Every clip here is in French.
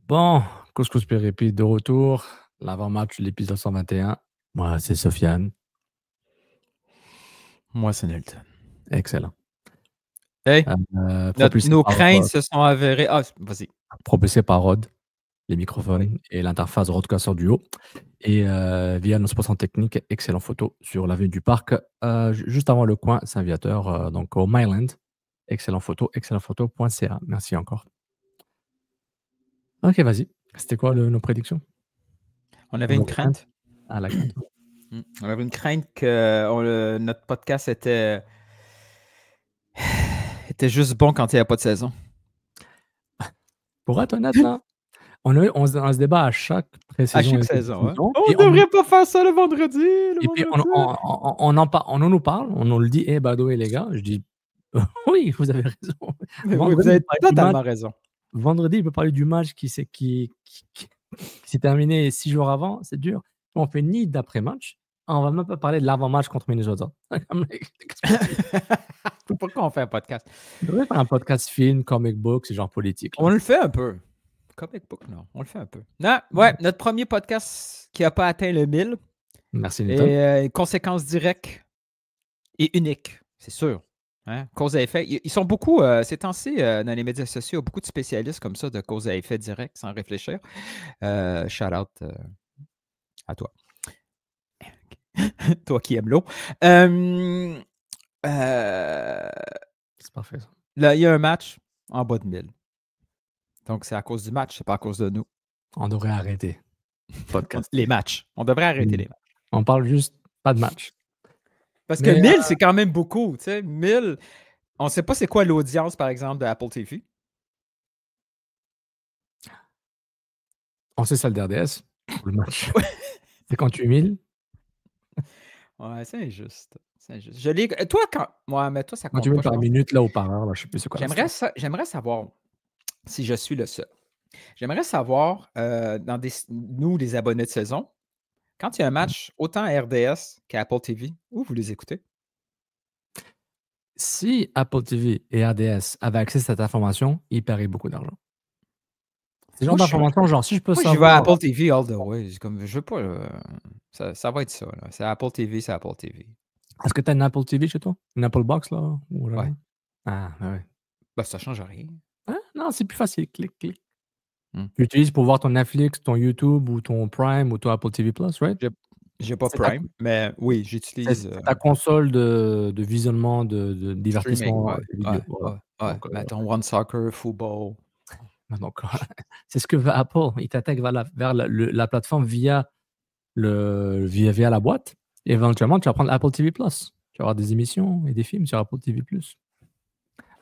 Bon, Couscous Péripi de retour. L'avant-match de l'épisode 121. Moi, c'est Sofiane. Moi, c'est Nelton. Excellent. Hey, nos craintes se sont avérées. Ah, vas-y. Propulsé par Rod, les microphones et l'interface de Rodecaster Duo. Et via nos sponsors techniques, excellent photo sur l'avenue du Parc, juste avant le coin Saint-Viateur, donc au Myland. Excellent photo.ca. Merci encore. Ok, vas-y. C'était quoi nos prédictions? On avait une crainte. Ah, la crainte. On avait une crainte que notre podcast était juste bon quand il n'y a pas de saison. Pour être honnête, là, on se débat à chaque pré-saison. À chaque saison. Hein? On ne devrait pas faire ça le vendredi. Et puis, on nous parle, on nous le dit, by the way, les gars. Je dis, oui, vous avez raison. Oui, vous avez totalement raison. Vendredi, il peut parler du match qui s'est terminé 6 jours avant. C'est dur. On fait ni d'après-match. On va même pas parler de l'avant-match contre Minnesota. Pourquoi on fait un podcast? On devrait faire un podcast film, comic book, c'est genre politique. On le fait un peu. Comic book, non. On le fait un peu. Non, ouais, notre premier podcast qui n'a pas atteint le 1000. Merci, Nathan. Et conséquences directes et uniques, c'est sûr. Hein? Cause à effet. Ils sont beaucoup, ces temps-ci, dans les médias sociaux, beaucoup de spécialistes comme ça de cause à effet direct, sans réfléchir. Shout out à toi. Toi qui aimes l'eau. C'est parfait, ça. Là, il y a un match en bas de 1000. Donc, c'est à cause du match, c'est pas à cause de nous. On devrait arrêter. Podcast. Les matchs. On devrait arrêter les matchs. On parle juste pas de match. Parce que 1000, c'est quand même beaucoup. Tu sais, 1000, on ne sait pas c'est quoi l'audience, par exemple, de Apple TV. On sait celle d'RDS pour le match. 58 000. Ouais, c'est injuste. C'est injuste. Je l'ai. Toi, quand. Ouais, mais toi, ça compte 58 000 pas. par minute, là, au parleur, là, je sais plus c'est quoi. J'aimerais savoir si je suis le seul. J'aimerais savoir, nous, les abonnés de saison, quand il y a un match autant à RDS qu'à Apple TV, où vous les écoutez? Si Apple TV et RDS avaient accès à cette information, ils paieraient beaucoup d'argent. C'est le genre d'information, genre, si je peux savoir. Moi, je vais à Apple TV all the way. Comme, je veux pas. Ça va être ça. Là. C'est Apple TV, c'est Apple TV. Est-ce que tu as une Apple TV chez toi? Une Apple Box, là? Ouais. Ah, ouais. Ben, ça change rien. Hein? Non, c'est plus facile. Clic. Tu l'utilises pour voir ton Netflix, ton YouTube ou ton Prime ou ton Apple TV Plus, right? J'ai pas Prime, mais oui, j'utilise. C'est ta console de visionnement, de divertissement vidéo. Ouais. Mettons One Soccer, Football. Donc, c'est ce que veut Apple. Il t'attaque vers la plateforme via la boîte. Et éventuellement, tu vas prendre Apple TV Plus. Tu vas avoir des émissions et des films sur Apple TV Plus.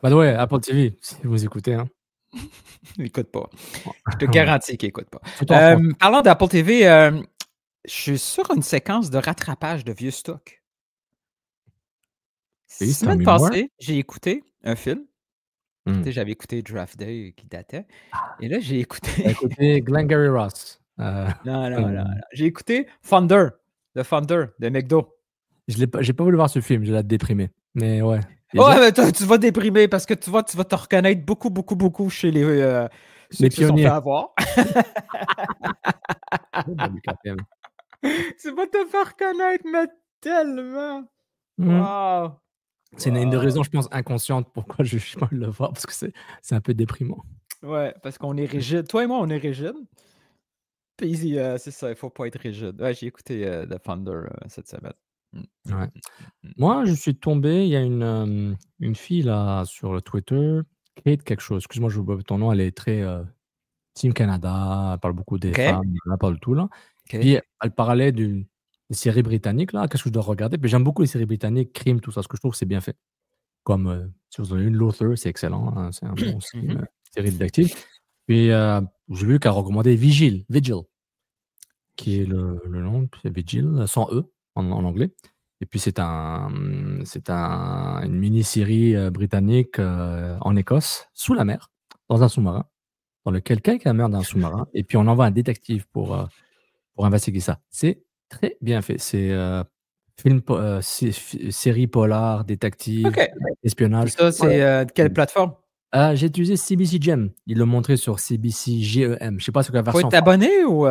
By the way, Apple TV, si vous écoutez, hein. Écoute pas. Je te garantis qu'il écoute pas. Parlant d'Apple TV, je suis sur une séquence de rattrapage de vieux stocks. La semaine passée, j'ai écouté un film. J'avais écouté Draft Day qui datait. Et là, j'ai écouté. Glengarry Ross. Non. J'ai écouté Thunder, The Thunder de McDo. J'ai pas voulu voir ce film, je l'ai déprimé. Mais ouais. Ouais, mais tu vas déprimer parce que tu vas te reconnaître beaucoup chez les ceux qui se sont fait avoir. Tu vas te faire reconnaître, mais tellement. Wow. C'est une des raisons, je pense, inconscientes pourquoi je suis pas le voir, parce que c'est un peu déprimant. Ouais, parce qu'on est rigide. Toi et moi, on est rigide. Puis c'est ça, il faut pas être rigide. Ouais, j'ai écouté The Thunder cette semaine. Ouais. Moi, je suis tombé, il y a une fille là sur le Twitter, Kate quelque chose. Excuse-moi, je vois ton nom, elle est très Team Canada, elle parle beaucoup des femmes, elle parle de tout là. Puis elle parlait d'une série britannique là, qu'est-ce que je dois regarder? Puis j'aime beaucoup les séries britanniques, crime, tout ça, ce que je trouve c'est bien fait. Comme si vous en avez une, Luther, c'est excellent, hein, c'est un bon série détective. Puis j'ai vu qu'elle recommandait Vigil, qui est le nom, c'est Vigil, sans E en anglais. Et puis c'est une mini-série britannique en Écosse, sous la mer, dans un sous-marin, dans lequel quelqu'un meurt dans un sous-marin, et puis on envoie un détective pour investiguer ça. C'est très bien fait. C'est série polar, détective, espionnage. Ça, c'est quelle plateforme? J'ai utilisé CBC Gem. Ils l'ont montré sur CBC GEM. Je sais pas ce que la Faut version. être abonné ou.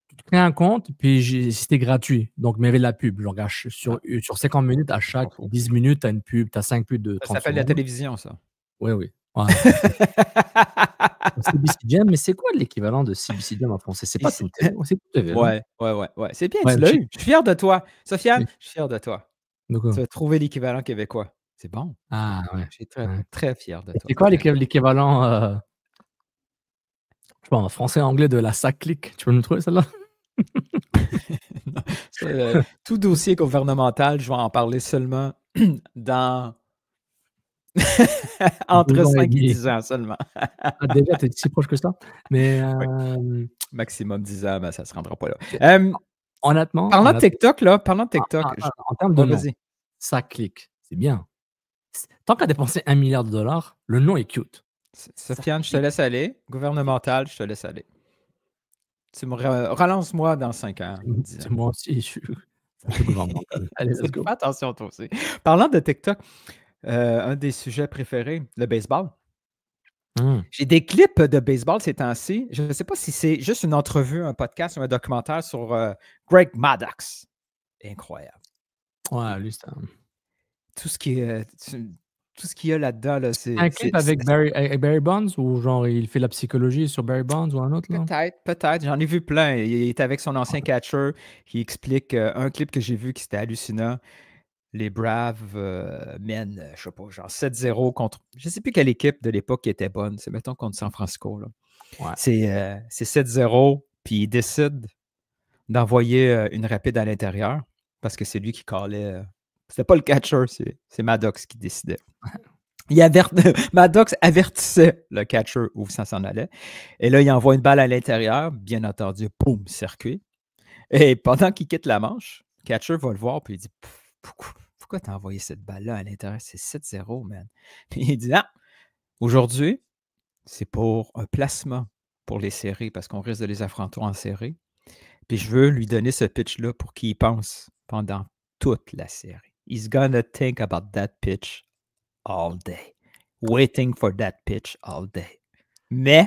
Tu te crées un compte, puis c'était gratuit. Donc, il y avait de la pub. Genre, sur 50 minutes, à chaque 10 minutes, tu as une pub, tu as 5 pubs de 30 Ça s'appelle la secondes. télévision, ça. Oui, oui. Ouais. CBC Gem, mais c'est quoi l'équivalent de CBC Gem en français? C'est pas tout TV. C'est tout TV. Ouais. C'est bien, Ouais, tu l'as eu. Je suis fier de toi. Sofiane, Oui. je suis fier de toi. Donc, Tu vas trouver l'équivalent québécois. C'est bon. ah, ouais. Je suis très, Ouais. très fier de toi. C'est quoi l'équivalent, je sais pas, en français, anglais de la SAC-click? Tu peux me trouver celle-là? Tout dossier gouvernemental, je vais en parler seulement dans entre 5 et 10 ans seulement. Ah, déjà, tu es si proche que ça. Mais Maximum 10 ans, mais ça ne se rendra pas là. honnêtement, Parlant de TikTok, en termes de nom, vas-y. ça clique, c'est bien. Tant qu'à dépenser $1 milliard, le nom est cute. Sofiane, je te laisse aller. Gouvernemental, je te laisse aller. Tu me relance-moi dans 5 ans. 10 ans. Moi aussi, je suis gouvernemental. Allez, let's go. Fais attention, toi aussi. Parlant de TikTok, un des sujets préférés, le baseball. J'ai des clips de baseball ces temps-ci. Je ne sais pas si c'est juste une entrevue, un podcast ou un documentaire sur Greg Maddux. Incroyable. Ouais, lui, c'est tout ce qu'il y a là-dedans, là, c'est. un clip avec Barry Bonds ou genre il fait la psychologie sur Barry Bonds ou un autre là? Peut-être. J'en ai vu plein. Il est avec son ancien catcher qui explique un clip que j'ai vu qui c'était hallucinant. Les Braves mènent, je sais pas, genre 7-0 contre. Je ne sais plus quelle équipe de l'époque qui était bonne. C'est mettons contre San Francisco. Là. Ouais. C'est 7-0, puis il décide d'envoyer une rapide à l'intérieur parce que c'est lui qui callait. C'était pas le catcher, c'est Maddox qui décidait. Maddox avertissait le catcher où ça s'en allait. Et là, il envoie une balle à l'intérieur. Bien entendu, boum, circuit. Et pendant qu'il quitte la manche, le catcher va le voir puis il dit pourquoi t'as envoyé cette balle-là à l'intérieur? C'est 7-0, man. Puis il dit aujourd'hui, c'est pour un placement pour les séries parce qu'on risque de les affronter en série. Puis je veux lui donner ce pitch-là pour qu'il y pense pendant toute la série. He's gonna think about that pitch all day. Waiting for that pitch all day. Mais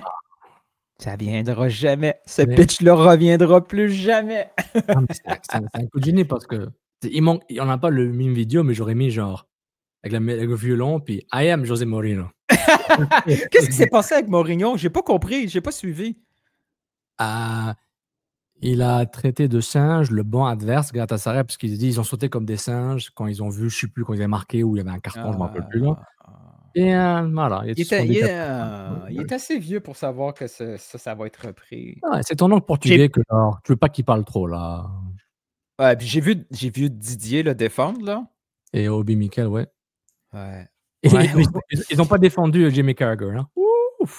ça viendra jamais. Ce pitch-là reviendra plus jamais. C'est un coup de génie parce que on n'a pas le même vidéo, mais j'aurais mis genre avec le violon puis I am José Mourinho. Qu'est-ce qui s'est passé avec Mourinho? J'ai pas compris, j'ai pas suivi. Il a traité de singe le banc adverse Galatasaray parce qu'ils disent ils ont sauté comme des singes quand ils ont vu, je sais plus, quand ils avaient marqué où il y avait un carton, je ne me rappelle plus là. Et voilà. Il est assez vieux pour savoir que ça va être repris. Ouais, c'est ton nom portugais que genre, tu veux pas qu'il parle trop là. Ouais, puis j'ai vu Didier le défendre là. Et Obi Mikel, ouais. Ouais. Ils n'ont pas défendu Jimmy Carragher. Hein?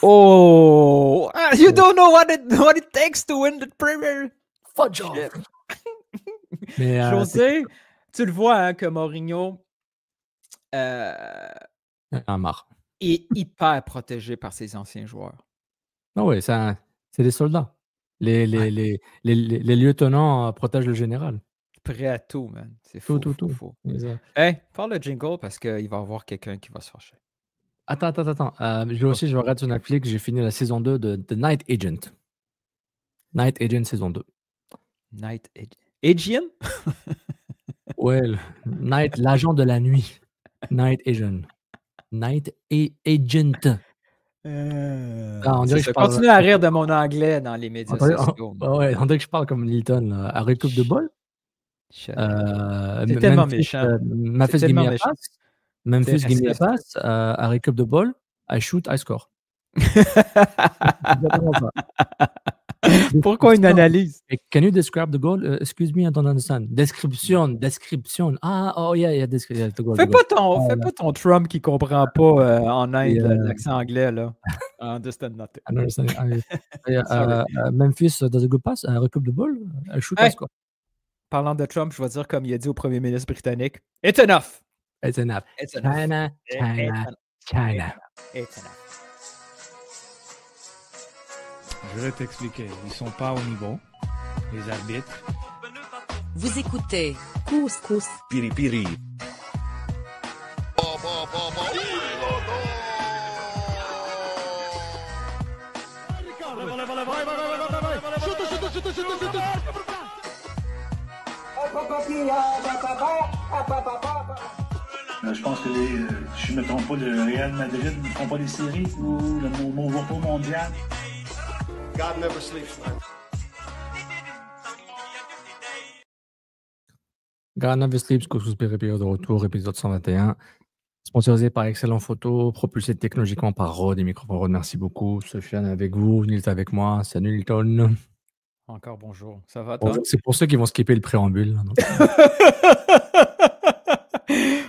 Oh, you don't know what it takes to win the Premier. Fudge off. Mais José, tu le vois hein, que Mourinho marre. est hyper protégé par ses anciens joueurs. Ah ouais, c'est des soldats. Les lieutenants protègent le général. Prêt à tout, man. C'est fou. Tout. Hey, parle le jingle parce qu'il va y avoir quelqu'un qui va se fâcher. Attends. Je regarde sur Netflix, j'ai fini la saison 2 de The Night Agent. Night Agent saison 2. Night Agent? Ouais, l'agent de la nuit. Night Agent. Night Agent. On dirait que je parle... Continue à rire de mon anglais dans les médias sociaux. Ouais, on dirait que je parle comme Nilton là, à Recoupe de bol. C'est tellement méchant. Memphis give me a pass, à Recoupe de bol, I shoot, I score. Pourquoi une analyse? Can you describe the goal? Excuse me, I don't understand. Description. Oh yeah, the goal. Fais pas ton Trump qui comprend pas en Inde l'accent anglais là. I understand nothing. Memphis does a good pass, Recoupe de ball, I shoot, I score. Parlant de Trump, je vais dire comme il a dit au premier ministre britannique, It's enough. It's enough. China. It's enough. Je vais t'expliquer. Ils sont pas au niveau, les arbitres. Vous écoutez Couscous Piripiri. Je pense que je ne me trompe pas, le Real Madrid ne font pas les séries ou le Movo mondial. God never sleeps, man. God Never Sleeps, Couscous Pérépéo de retour, épisode 121. Sponsorisé par Excellent Photo, propulsé technologiquement par Rode et microphones Rode. Merci beaucoup. Sofiane avec vous, Nils avec moi. Salut Nilton. Encore bonjour. Ça va, toi? Bonjour, c'est pour ceux qui vont skipper le préambule. Donc.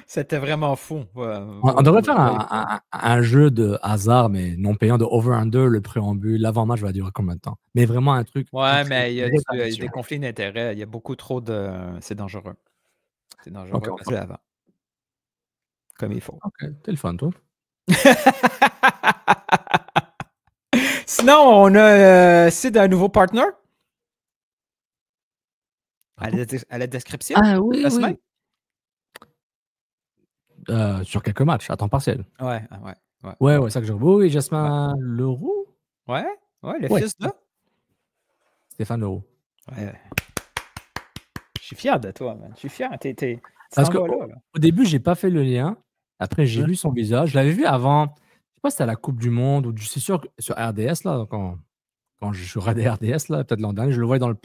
C'était vraiment fou. On devrait faire un jeu de hasard, mais non payant, de over-under, le préambule. L'avant-match va durer combien de temps? Mais vraiment un truc. Ouais, mais il y a des conflits d'intérêts. Il y a beaucoup trop de. C'est dangereux. C'est dangereux. Okay, Vas-y avant. Comme il faut. Ok, t'es le fun, toi. Sinon, on a Sid, un nouveau partner. À la description. Ah oui, la oui. semaine. Sur quelques matchs, à temps partiel. Ouais. Ouais, ça que je vois. Oui, Jasmin Leroux. Ouais, le fils de Stéphane Leroux. Ouais. Je suis fier de toi, man. Je suis fier. Parce qu'au début, j'ai pas fait le lien. Après, j'ai vu son visage. Je l'avais vu avant. Je sais pas si c'était à la Coupe du Monde ou c'est sûr que sur RDS, là, quand je regardais RDS, là, peut-être l'an dernier, je le voyais dans les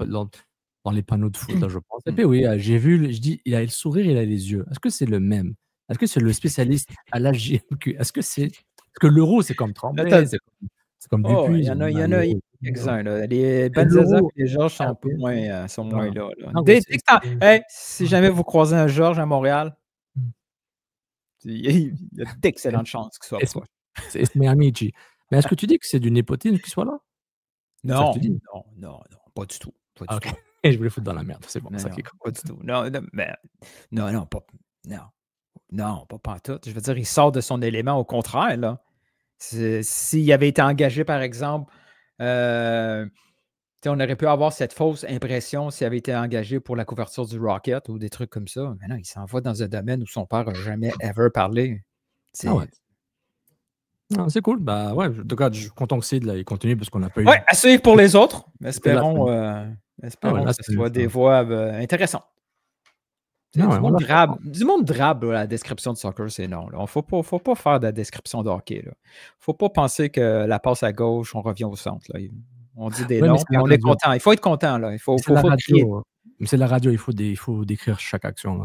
panneaux de foot, là, je pense. Et puis oui, j'ai vu, je dis, il a le sourire, il a les yeux. Est-ce que c'est le même? Est-ce que c'est le spécialiste à la JMQ? Est-ce que l'Euro, c'est comme Tremblay, c'est comme Dupuis. Il y en a quelques-uns. Les Benzaza et les Georges sont un peu moins, là. Hey, si jamais vous croisez un Georges à Montréal, il y a d'excellentes chances qu'il soit proche. C'est Esme Amici. Mais est-ce que tu dis que c'est du népotisme qu'il soit là? Non, pas du tout. Ok. Et je voulais foutre dans la merde, c'est bon. Non, ça qui est pas du tout. Non, pas pantoute. Je veux dire, il sort de son élément, au contraire, là. S'il avait été engagé, par exemple, on aurait pu avoir cette fausse impression s'il avait été engagé pour la couverture du Rocket ou des trucs comme ça. Mais non, il s'en va dans un domaine où son père n'a jamais, ever parlé. Non, c'est cool. Bah ouais, en tout cas, je suis content que Sid là, il continue parce qu'on n'a pas eu. Ouais, à suivre pour les autres. Espérons que ce soit des voix intéressantes. Du monde drabe, la description de soccer, c'est non. Il ne faut pas faire de la description de hockey. Il ne faut pas penser que la passe à gauche, on revient au centre. Là. On dit des noms, et on est content. Il faut être content. Là. C'est la radio, il faut décrire chaque action. Là.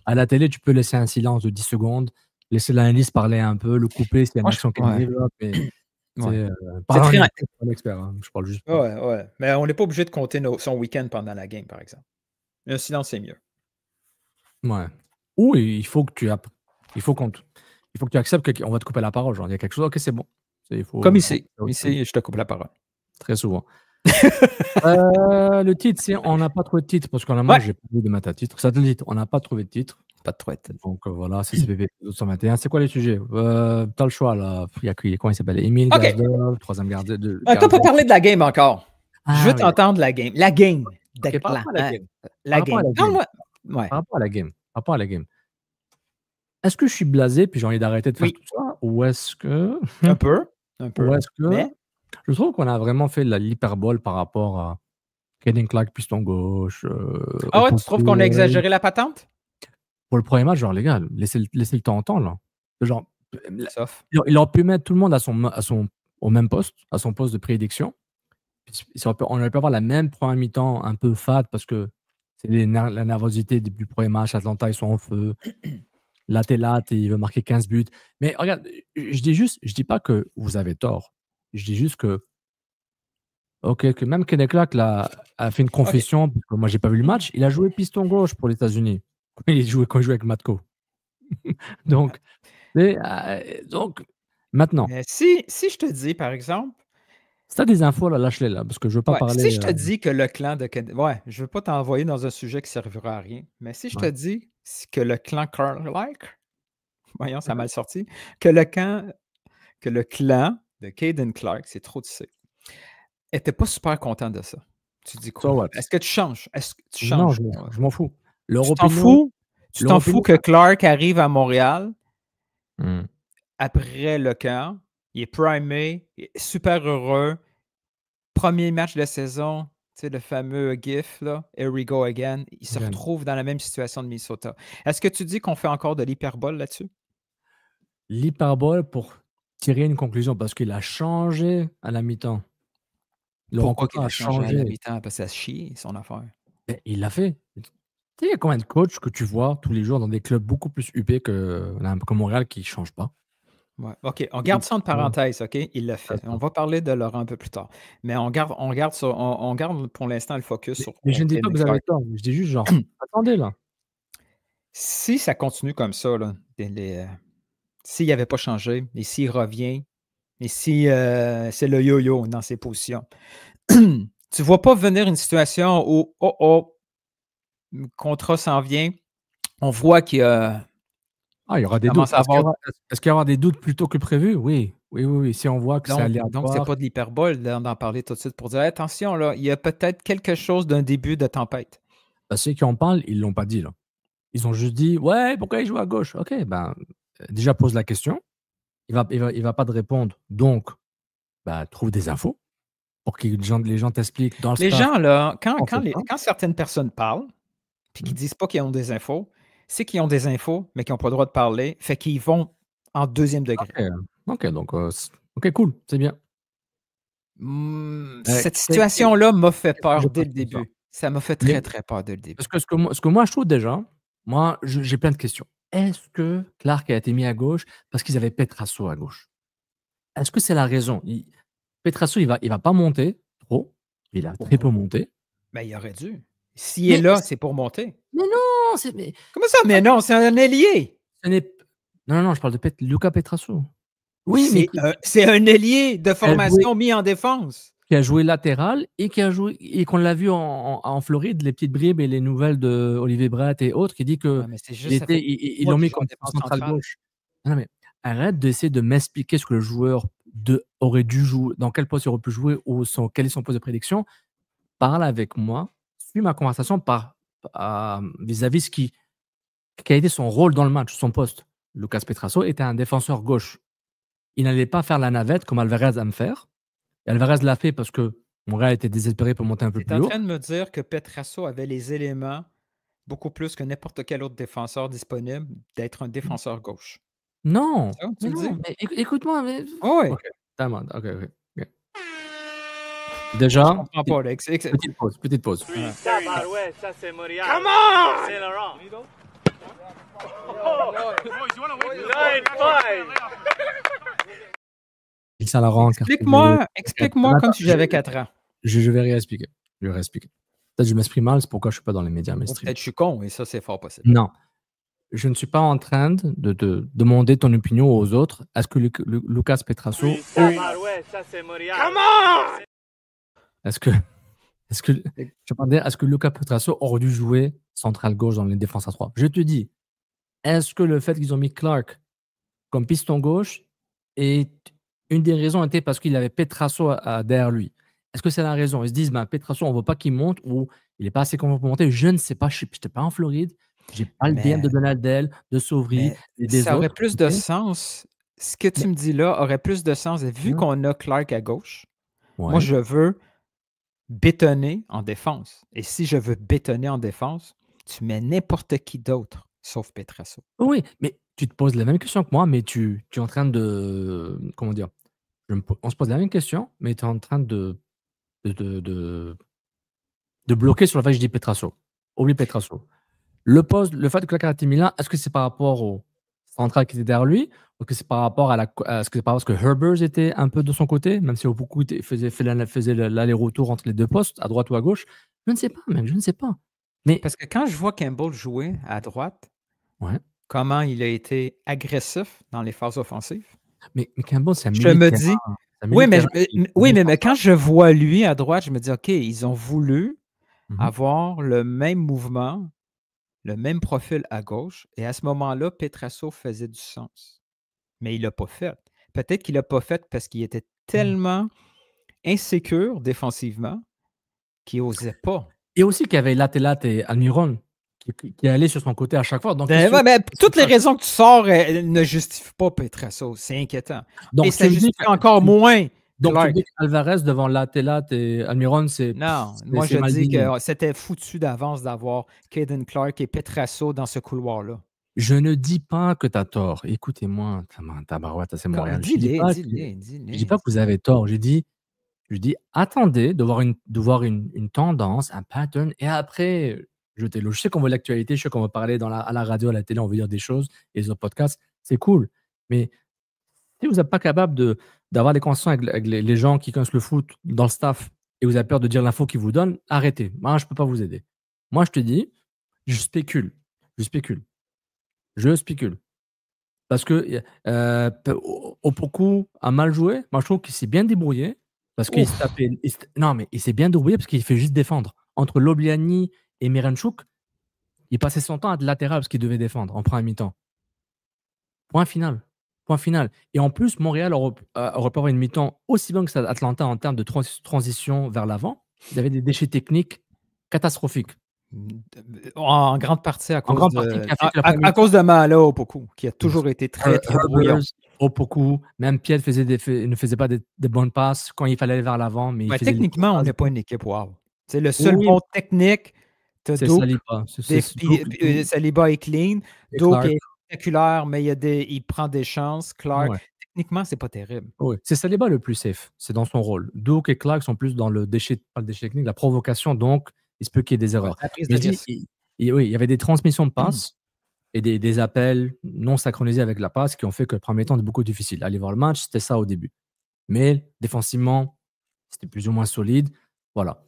À la télé, tu peux laisser un silence de 10 secondes, laisser l'analyste parler un peu, le couper s'il y a une action qui arrive. C'est très expert, hein. Je parle juste. Ouais. Mais on n'est pas obligé de compter son week-end pendant la game, par exemple. Un silence, c'est mieux. Ouais. Ou il faut que tu acceptes qu'on va te couper la parole. Genre, il y a quelque chose, ok, c'est bon. Comme ici. Ici, je te coupe la parole. Très souvent. Le titre, c'est on n'a pas trouvé de titre parce qu'en moi, j'ai pas vu de mettre à titre. Ça te dit, on n'a pas trouvé de titre. Pas de trouvé de titre. Donc voilà, c'est CPP 221. C'est quoi les sujets? T'as le choix là. Il y a comment il s'appelle? Émile Gazdov, troisième gardien. T'as pas parlé de la game encore. Je veux t'entendre la game. La game. Par rapport à la game. Par rapport à la game. Est-ce que je suis blasé puis j'ai envie d'arrêter de faire tout ça? Ou est-ce que. Un peu. Ou est-ce que. Je trouve qu'on a vraiment fait l'hyperbole par rapport à Caden Clark, piston gauche. Tu trouves qu'on a exagéré la patente? Pour le premier match, genre, les gars, laissez le temps en temps, là. Genre, il aurait pu mettre tout le monde au même poste, à son poste de prédiction. On aurait pu avoir la même première mi-temps un peu fade parce que c'est la nervosité du premier match. Atlanta, ils sont en feu. Là, il veut marquer 15 buts. Mais regarde, je dis pas que vous avez tort. Je dis juste que que même Caden Clark a fait une confession, parce que moi, j'ai pas vu le match. Il a joué piston gauche pour les États-Unis. Quand il jouait avec Matko. donc, maintenant. Mais si je te dis, par exemple. Si tu as des infos, là, lâche-les là, parce que je veux pas parler. Si je te dis que le clan de Caden. Ouais, je veux pas t'envoyer dans un sujet qui servira à rien. Mais si je te dis que le clan Clark. Voyons, ça a mal sorti. Que le clan de Caden Clark, c'est trop tissé, n'était pas super content de ça. Tu dis quoi? Est-ce que tu changes? Non, je m'en fous. Tu t'en fous que Clark arrive à Montréal après le camp, il est primé, il est super heureux, premier match de la saison, tu sais, le fameux GIF, là, Here we go again, il se Again. retrouve dans la même situation de Minnesota. Est-ce que tu dis qu'on fait encore de l'hyperbole là-dessus? L'hyperbole pour tirer une conclusion, parce qu'il a changé à la mi-temps. Le Pourquoi qu'il rencontre a a changé à la changé. mi-temps? Parce que ça chie, son affaire. Ben, il l'a fait. Tu sais, il y a combien de coachs que tu vois tous les jours dans des clubs beaucoup plus huppés que Montréal qui ne changent pas? Ouais. OK, on garde ça en Ouais. parenthèse, OK? Il l'a fait. C'est ça. On va parler de Laurent un peu plus tard. Mais on garde pour l'instant le focus sur Mais je ne dis pas Caitlin que vous avez Clark. tort. Je dis juste genre, attendez là. Si ça continue comme ça, là, s'il n'avait pas changé, et s'il revient, et si c'est le yo-yo dans ses positions, tu ne vois pas venir une situation où, le contrat s'en vient, on voit qu'il y a Ah, il y aura des doutes. commence à avoir. Est-ce qu'il y aura des doutes plus tôt que prévu? Oui. Oui. Si on voit que c'est Donc, c'est aléatoire. pas de l'hyperbole d'en parler tout de suite pour dire attention, là, il y a peut-être quelque chose d'un début de tempête. Ben, ceux qui en parlent, ils ne l'ont pas dit là. Ils ont juste dit ouais, pourquoi il joue à gauche? Ok, ben déjà pose la question. Il va pas te répondre. Donc, ben, trouve des infos pour que les gens t'expliquent dans le Les staff. gens, là, quand on fait ça. certaines personnes parlent, puis qu'ils disent pas qu'ils ont des infos, c'est qu'ils ont des infos, mais qu'ils n'ont pas le droit de parler, fait qu'ils vont en deuxième degré. Ok, donc, ok, cool, c'est bien. Cette situation-là m'a fait peur je dès le pense comme ça. début. Ça m'a fait très, très peur dès le début. Parce que ce que moi je trouve déjà, moi j'ai plein de questions. Est-ce que Clark a été mis à gauche parce qu'ils avaient Petrasso à gauche? Est-ce que c'est la raison? Petrasso, il va pas monter trop. Il a très peu monté. Mais il aurait dû. S'il est là, c'est pour monter. Mais non, Comment ça? Mais non, c'est un ailier. non, je parle de Luca Petrasso. Oui, mais C'est un ailier de formation mis en défense. Qui a joué latéral et qu'on l'a vu en Floride, les petites bribes et les nouvelles de Olivier Brett et autres, qui dit que ils l'ont mis comme central gauche. Non, mais arrête d'essayer de m'expliquer ce que le joueur aurait dû jouer, dans quel poste il aurait pu jouer ou quel est son poste de prédiction. Parle avec moi, suis ma conversation vis-à-vis ce qui a été son rôle dans le match, son poste. Lucas Petrasso était un défenseur gauche. Il n'allait pas faire la navette comme Alvarez aime faire. Et Alvarez l'a fait parce que Montréal était désespéré pour monter un peu plus haut. Tu es en train de me dire que Petrasso avait les éléments, beaucoup plus que n'importe quel autre défenseur disponible, d'être un défenseur gauche. Non! Ça, tu le dis? Mais écoute-moi. Mais... Oh, oui. Ok. Déjà, je comprends pas, Alex. Petite pause. Oui, ouais, ça c'est Montréal. Come on! C'est Laurent. Explique-moi comme si j'avais 4 ans. Je vais réexpliquer. Peut-être que je m'exprime mal, c'est pourquoi je ne suis pas dans les médias mainstream. Peut-être que je suis con, et ça, c'est fort possible. Non. Je ne suis pas en train de demander ton opinion aux autres. Est-ce que Lucas Petrasso... Oui, ouais, ça c'est Montréal. Come on! Est-ce que Lucas Petrasso aurait dû jouer central gauche dans les défenses à 3? Je te dis, est-ce que le fait qu'ils ont mis Clark comme piston gauche est une des raisons était parce qu'il avait Petrasso derrière lui? Est-ce que c'est la raison? Ils se disent, Petrasso, on ne veut pas qu'il monte ou il n'est pas assez convaincu pour monter. Je ne sais pas, je n'étais pas en Floride. Je n'ai pas le DM de Donaldel, de Sauvry et des autres. Ça aurait plus de sens. Ce que tu me dis là aurait plus de sens. Vu qu'on a Clark à gauche, moi, je veux bétonner en défense. Et si je veux bétonner en défense, tu mets n'importe qui d'autre, sauf Petrasso. Oui, mais tu te poses la même question que moi, mais tu es en train de... Comment dire? On se pose la même question, mais tu es en train de bloquer sur le fait que je dis Petrasso. Oublie Petrasso. Le fait que Clark a été mis là, est-ce que c'est par rapport au central qui était derrière lui, ou est-ce que c'est par rapport est-ce que c'est parce que Herbers était un peu de son côté, même si beaucoup faisait l'aller-retour entre les deux postes, à droite ou à gauche? Je ne sais pas, même, je ne sais pas. Mais... Parce que quand je vois Campbell jouer à droite, comment il a été agressif dans les phases offensives. Mais Campbell, c'est un milieu de terrain. Mais quand je vois lui à droite, je me dis, OK, ils ont voulu avoir le même mouvement, le même profil à gauche, et à ce moment-là, Petrasso faisait du sens. Mais il ne l'a pas fait. Peut-être qu'il ne l'a pas fait parce qu'il était tellement insécure défensivement qu'il n'osait pas. Et aussi qu'il y avait Latte et Almiron qui allaient sur son côté à chaque fois. Donc, toutes les raisons que tu sors ne justifient pas Petrasso. C'est inquiétant. Donc, et ça justifie encore moins Donc, tu Clark. dis qu'Alvarez devant Latelat et Almiron, Non, moi je c'est mal dis digné. que c'était foutu d'avance d'avoir Caden Clark et Petrasso dans ce couloir-là. Je ne dis pas que tu as tort. Écoutez-moi, tabarouette, c'est Montréal. Je dis pas que vous avez tort. Je dis, attendez de voir une tendance, un pattern, et après, jetez-le. Je sais qu'on voit l'actualité, je sais qu'on va parler à la radio, à la télé, on veut dire des choses, et les autres podcasts, c'est cool. Mais si vous n'êtes pas capable d'avoir des conversations avec les gens qui connaissent le foot dans le staff, et vous avez peur de dire l'info qu'ils vous donnent, arrêtez. Moi, je ne peux pas vous aider. Moi, je te dis, je spécule. Parce que Opoku a mal joué. Moi, je trouve qu'il s'est bien débrouillé. Parce qu'il se tapait. Non, mais il s'est bien débrouillé parce qu'il fait juste défendre. Entre Lobliani et Miranchuk, il passait son temps à être latéral parce qu'il devait défendre en première mi-temps. Point final. Et en plus, Montréal aurait pu avoir une mi-temps aussi bonne que Atlanta en termes de transition vers l'avant. Ils avaient des déchets techniques catastrophiques. En grande partie à cause de Malo Opoku, qui a toujours été très brouillon. Opoku, même Piet ne faisait pas des bonnes passes quand il fallait aller vers l'avant. Mais techniquement, on n'est pas une équipe wow. C'est le seul bon technique. C'est Saliba. Saliba est clean. Doak est spectaculaire, mais il prend des chances. Clark, techniquement, c'est pas terrible. Oui, c'est Saliba le plus safe. C'est dans son rôle. Doak et Clark sont plus dans le déchet, pas le déchet technique, la provocation. Donc, il se peut qu'il y ait des erreurs. Il y avait des transmissions de passes et des appels non synchronisés avec la passe qui ont fait que le premier temps était beaucoup difficile. Aller voir le match, c'était ça au début. Mais défensivement, c'était plus ou moins solide. Voilà.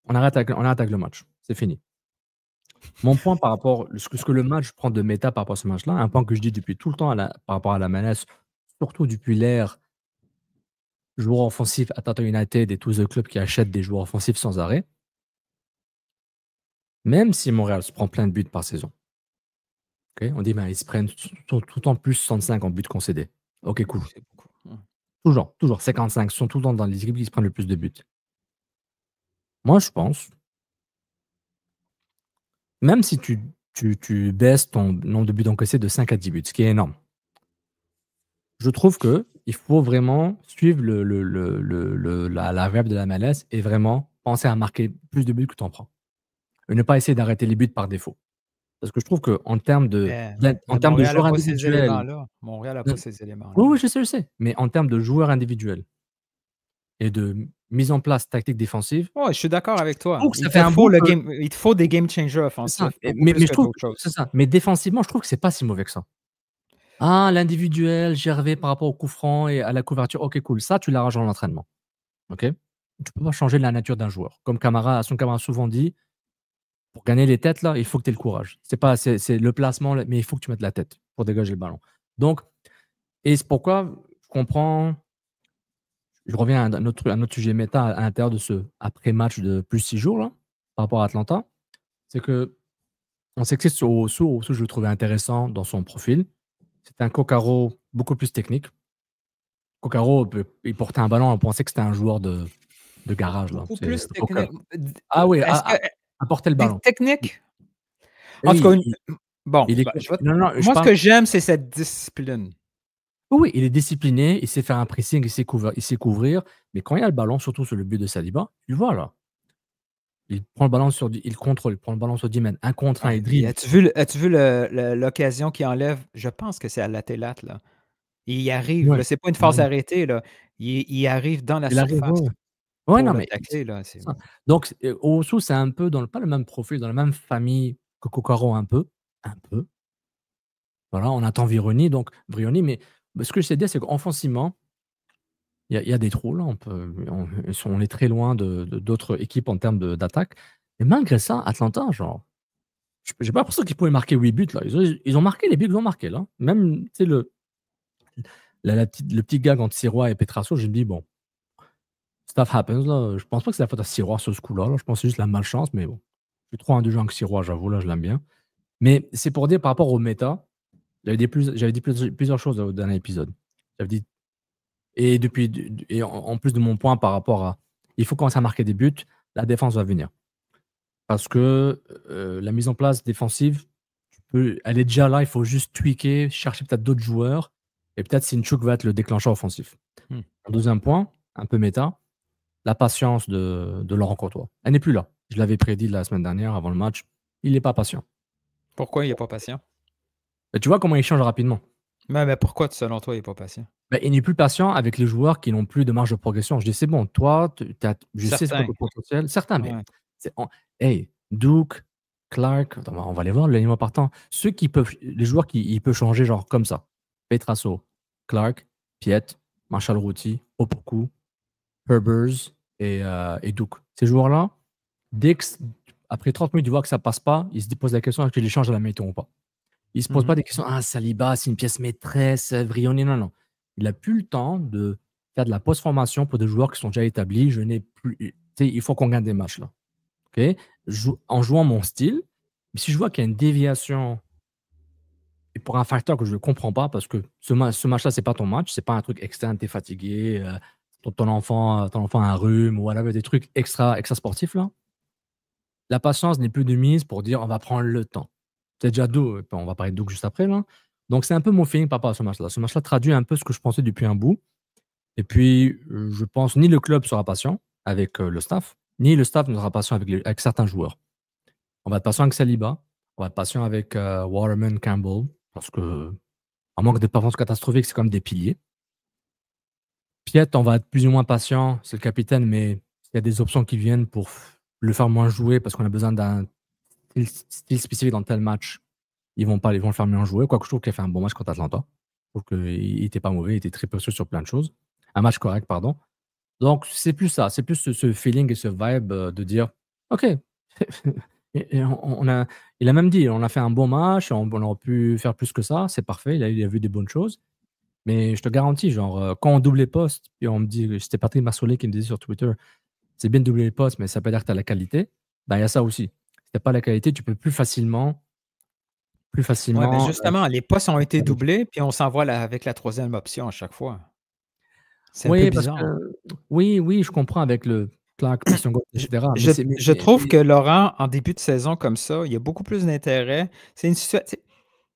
On attaque le match. C'est fini. Mon point par rapport à ce que le match prend de méta par rapport à ce match-là, un point que je dis depuis tout le temps par rapport à la MLS, surtout depuis l'ère joueurs offensifs, Atlanta United et tous les clubs qui achètent des joueurs offensifs sans arrêt, même si Montréal se prend plein de buts par saison, okay, on dit ils se prennent tout le temps plus 65 en buts concédés. Ok, cool. Toujours 55, sont tout le temps dans les équipes qui se prennent le plus de buts. Moi, je pense, même si tu baisses ton nombre de buts encaissés de 5 à 10 buts, ce qui est énorme, je trouve qu'il faut vraiment suivre la règle de la MLS et vraiment penser à marquer plus de buts que tu en prends. Et ne pas essayer d'arrêter les buts par défaut. Parce que je trouve qu'en termes de joueurs individuels... Montréal n'a pas ces éléments-là. Oui, je sais. Mais en termes de joueurs individuels et de mise en place tactique défensive... Oui, je suis d'accord avec toi. Il te faut des game changers offensifs. Mais je trouve c'est ça. Mais défensivement, je trouve que c'est pas si mauvais que ça. L'individuel, Gervais par rapport au coup franc et à la couverture, ok, cool. Ça, tu l'arranges en entraînement. Ok. Tu peux pas changer la nature d'un joueur. Comme son camarade souvent dit, pour gagner les têtes, là, il faut que tu aies le courage. C'est le placement, mais il faut que tu mettes la tête pour dégager le ballon. Donc, et c'est pourquoi je comprends. Je reviens à un autre sujet méta à l'intérieur de ce après-match de plus 6 jours, là, par rapport à Atlanta. C'est que on sait que Osu, je le trouvais intéressant dans son profil. C'est un Kokaro beaucoup plus technique. Kokaro, il portait un ballon, on pensait que c'était un joueur de garage. Là. Beaucoup plus technique. Apporter le ballon. Technique? En tout cas, moi, ce que j'aime, c'est cette discipline. Oui, il est discipliné, il sait faire un pressing, il sait couvrir, mais quand il y a le ballon, surtout sur le but de Saliba, tu vois là. Il prend le ballon il contrôle, il prend le ballon sur 10 mètres, un contre un, il dribble. As-tu vu l'occasion qu'il enlève? Je pense que c'est à Latelat, là. Il y arrive, ouais. C'est pas une phase arrêtée, là. Il arrive dans la surface. Oui, non, mais donc, Osu, c'est un peu pas le même profil, dans la même famille que Kokaro, un peu. Voilà, on attend Vrioni, mais ce que je sais dire, c'est qu'offensivement, il y a des trous, là. On est très loin d'autres équipes en termes d'attaque. Mais malgré ça, Atlanta, genre, j'ai pas l'impression qu'ils pouvaient marquer 8 buts, là. Ils ont marqué les buts qu'ils ont marqués, là. Même, tu sais, le petit gag entre Sirois et Petrasso, je me dis, bon, stuff happens, là. Je pense pas que c'est la faute à Sirois sur ce coup-là. Je pense que c'est juste la malchance, mais bon. Je suis trop un de jeu avec Sirois, j'avoue, là, je l'aime bien. Mais c'est pour dire, par rapport au méta, j'avais dit plusieurs choses au dernier épisode. J'avais dit, et en plus de mon point par rapport à, il faut commencer à marquer des buts, la défense va venir. Parce que la mise en place défensive, elle est déjà là, il faut juste tweaker, chercher peut-être d'autres joueurs, et peut-être Sinchuk va être le déclencheur offensif. Deuxième point, un peu méta, la patience de Laurent Courtois. Elle n'est plus là. Je l'avais prédit la semaine dernière avant le match. Il n'est pas patient. Pourquoi il n'est pas patient? Et tu vois comment il change rapidement. Mais pourquoi, selon toi, il n'est pas patient? Ben, il n'est plus patient avec les joueurs qui n'ont plus de marge de progression. Je dis, c'est bon, toi, je sais c'est quoi Certains. ton potentiel. Certains, mais Ouais. hey, Duke, Clark, attends, on va les voir, l'alignement partant. Ceux qui peuvent, les joueurs qui il peut changer, genre comme ça. Petrasso, Clark, Piet, Marshall Routy, Opoku, Herbers et Duke. Ces joueurs-là, après 30 minutes, ils voient que ça passe pas, ils se posent la question est-ce que je les change à la mi-temps ou pas. Ils se posent pas des questions Saliba, c'est une pièce maîtresse, Vrioni, non. Il n'a plus le temps de faire de la post-formation pour des joueurs qui sont déjà établis. Je n'ai plus. Il faut qu'on gagne des matchs là. Okay? En jouant mon style, mais si je vois qu'il y a une déviation, et pour un facteur que je ne comprends pas, parce que ce match-là, c'est pas ton match, c'est pas un truc externe, tu es fatigué, ton enfant a un rhume, ou whatever, des trucs extra sportifs là. La patience n'est plus de mise pour dire on va prendre le temps. C'est déjà d'où, on va parler de Doug juste après là. Donc c'est un peu mon feeling par rapport à ce match-là. Ce match-là traduit un peu ce que je pensais depuis un bout. Et puis, je pense ni le club sera patient avec le staff, ni le staff ne sera patient avec certains joueurs. On va être patient avec Saliba, on va être patient avec Waterman, Campbell, parce que en manque de performance catastrophique, c'est comme des piliers. Piet, on va être plus ou moins patient, c'est le capitaine, mais il y a des options qui viennent pour le faire moins jouer parce qu'on a besoin d'un style spécifique dans tel match. Ils vont le faire moins jouer. Quoique je trouve qu'il a fait un bon match contre Atlanta. Je trouve qu'il n'était pas mauvais, il était très précieux sur plein de choses. Un match correct, pardon. Donc, c'est plus ça. C'est plus ce feeling et ce vibe de dire OK. il a même dit on a fait un bon match, on aurait pu faire plus que ça. C'est parfait. Il a vu des bonnes choses. Mais je te garantis, genre, quand on double les postes, puis on me dit, c'était Patrick Marsollet qui me disait sur Twitter, c'est bien de doubler les postes, mais ça peut dire que tu as la qualité. Ben, il y a ça aussi. Si tu n'as pas la qualité, tu peux plus facilement. Oui, mais justement, les postes ont été doublés, puis on s'en va avec la troisième option à chaque fois. C'est un peu bizarre. Oui, je comprends avec le Clark, etc. Je trouve que Laurent, en début de saison comme ça, il y a beaucoup plus d'intérêt. C'est une situation.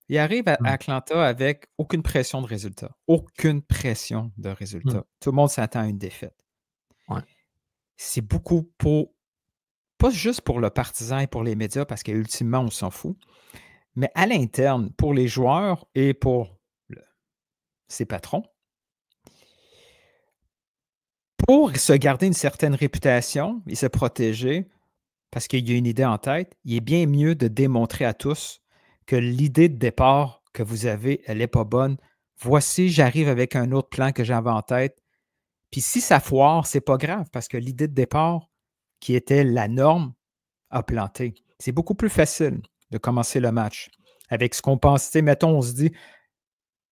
Il arrive à Atlanta avec aucune pression de résultat. Aucune pression de résultat. Tout le monde s'attend à une défaite. Ouais. C'est beaucoup pas juste pour le partisan et pour les médias, parce qu'ultimement, on s'en fout, mais à l'interne, pour les joueurs et pour ses patrons, pour se garder une certaine réputation et se protéger, parce qu'il y a une idée en tête, il est bien mieux de démontrer à tous que l'idée de départ que vous avez, elle n'est pas bonne. Voici, j'arrive avec un autre plan que j'avais en tête. Puis si ça foire, c'est pas grave, parce que l'idée de départ, qui était la norme, a planté. C'est beaucoup plus facile de commencer le match avec ce qu'on pense. Mettons, on se dit,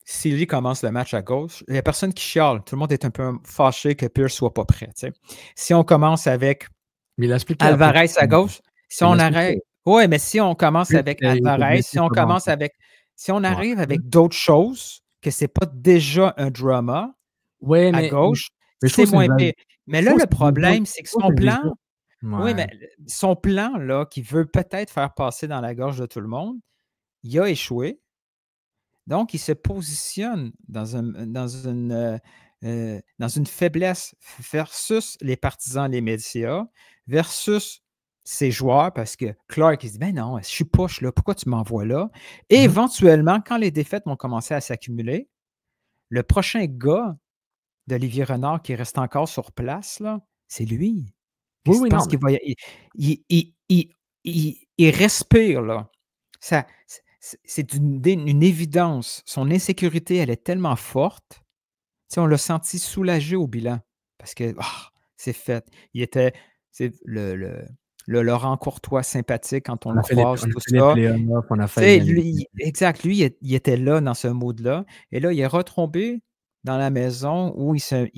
si Lee commence le match à gauche, il n'y a personne qui chiale. Tout le monde est un peu fâché que Pierce ne soit pas prêt. T'sais. Si on commence avec Alvarez à gauche, si on arrête. Oui, mais si on commence avec Alvarez, si on arrive avec d'autres choses, que ce n'est pas déjà un drama à gauche, c'est moins pire. Mais là, le problème, c'est que son plan. Oui, mais son plan, là, qui veut peut-être faire passer dans la gorge de tout le monde, il a échoué. Donc, il se positionne dans une faiblesse versus les partisans, les médias, versus ses joueurs, parce que Clark, il se dit, ben non, je suis push là, pourquoi tu m'envoies là? Et éventuellement, quand les défaites vont commencer à s'accumuler, le prochain gars d'Olivier Renard qui reste encore sur place, là, c'est lui. Oui, non. Il respire, là. C'est une évidence. Son insécurité, elle est tellement forte. On l'a senti soulagé au bilan parce que c'est fait. Il était le Laurent Courtois sympathique quand on le croise, tout ça. Exact. Lui, il était là dans ce mood-là. Et là, il est retombé dans la maison où il se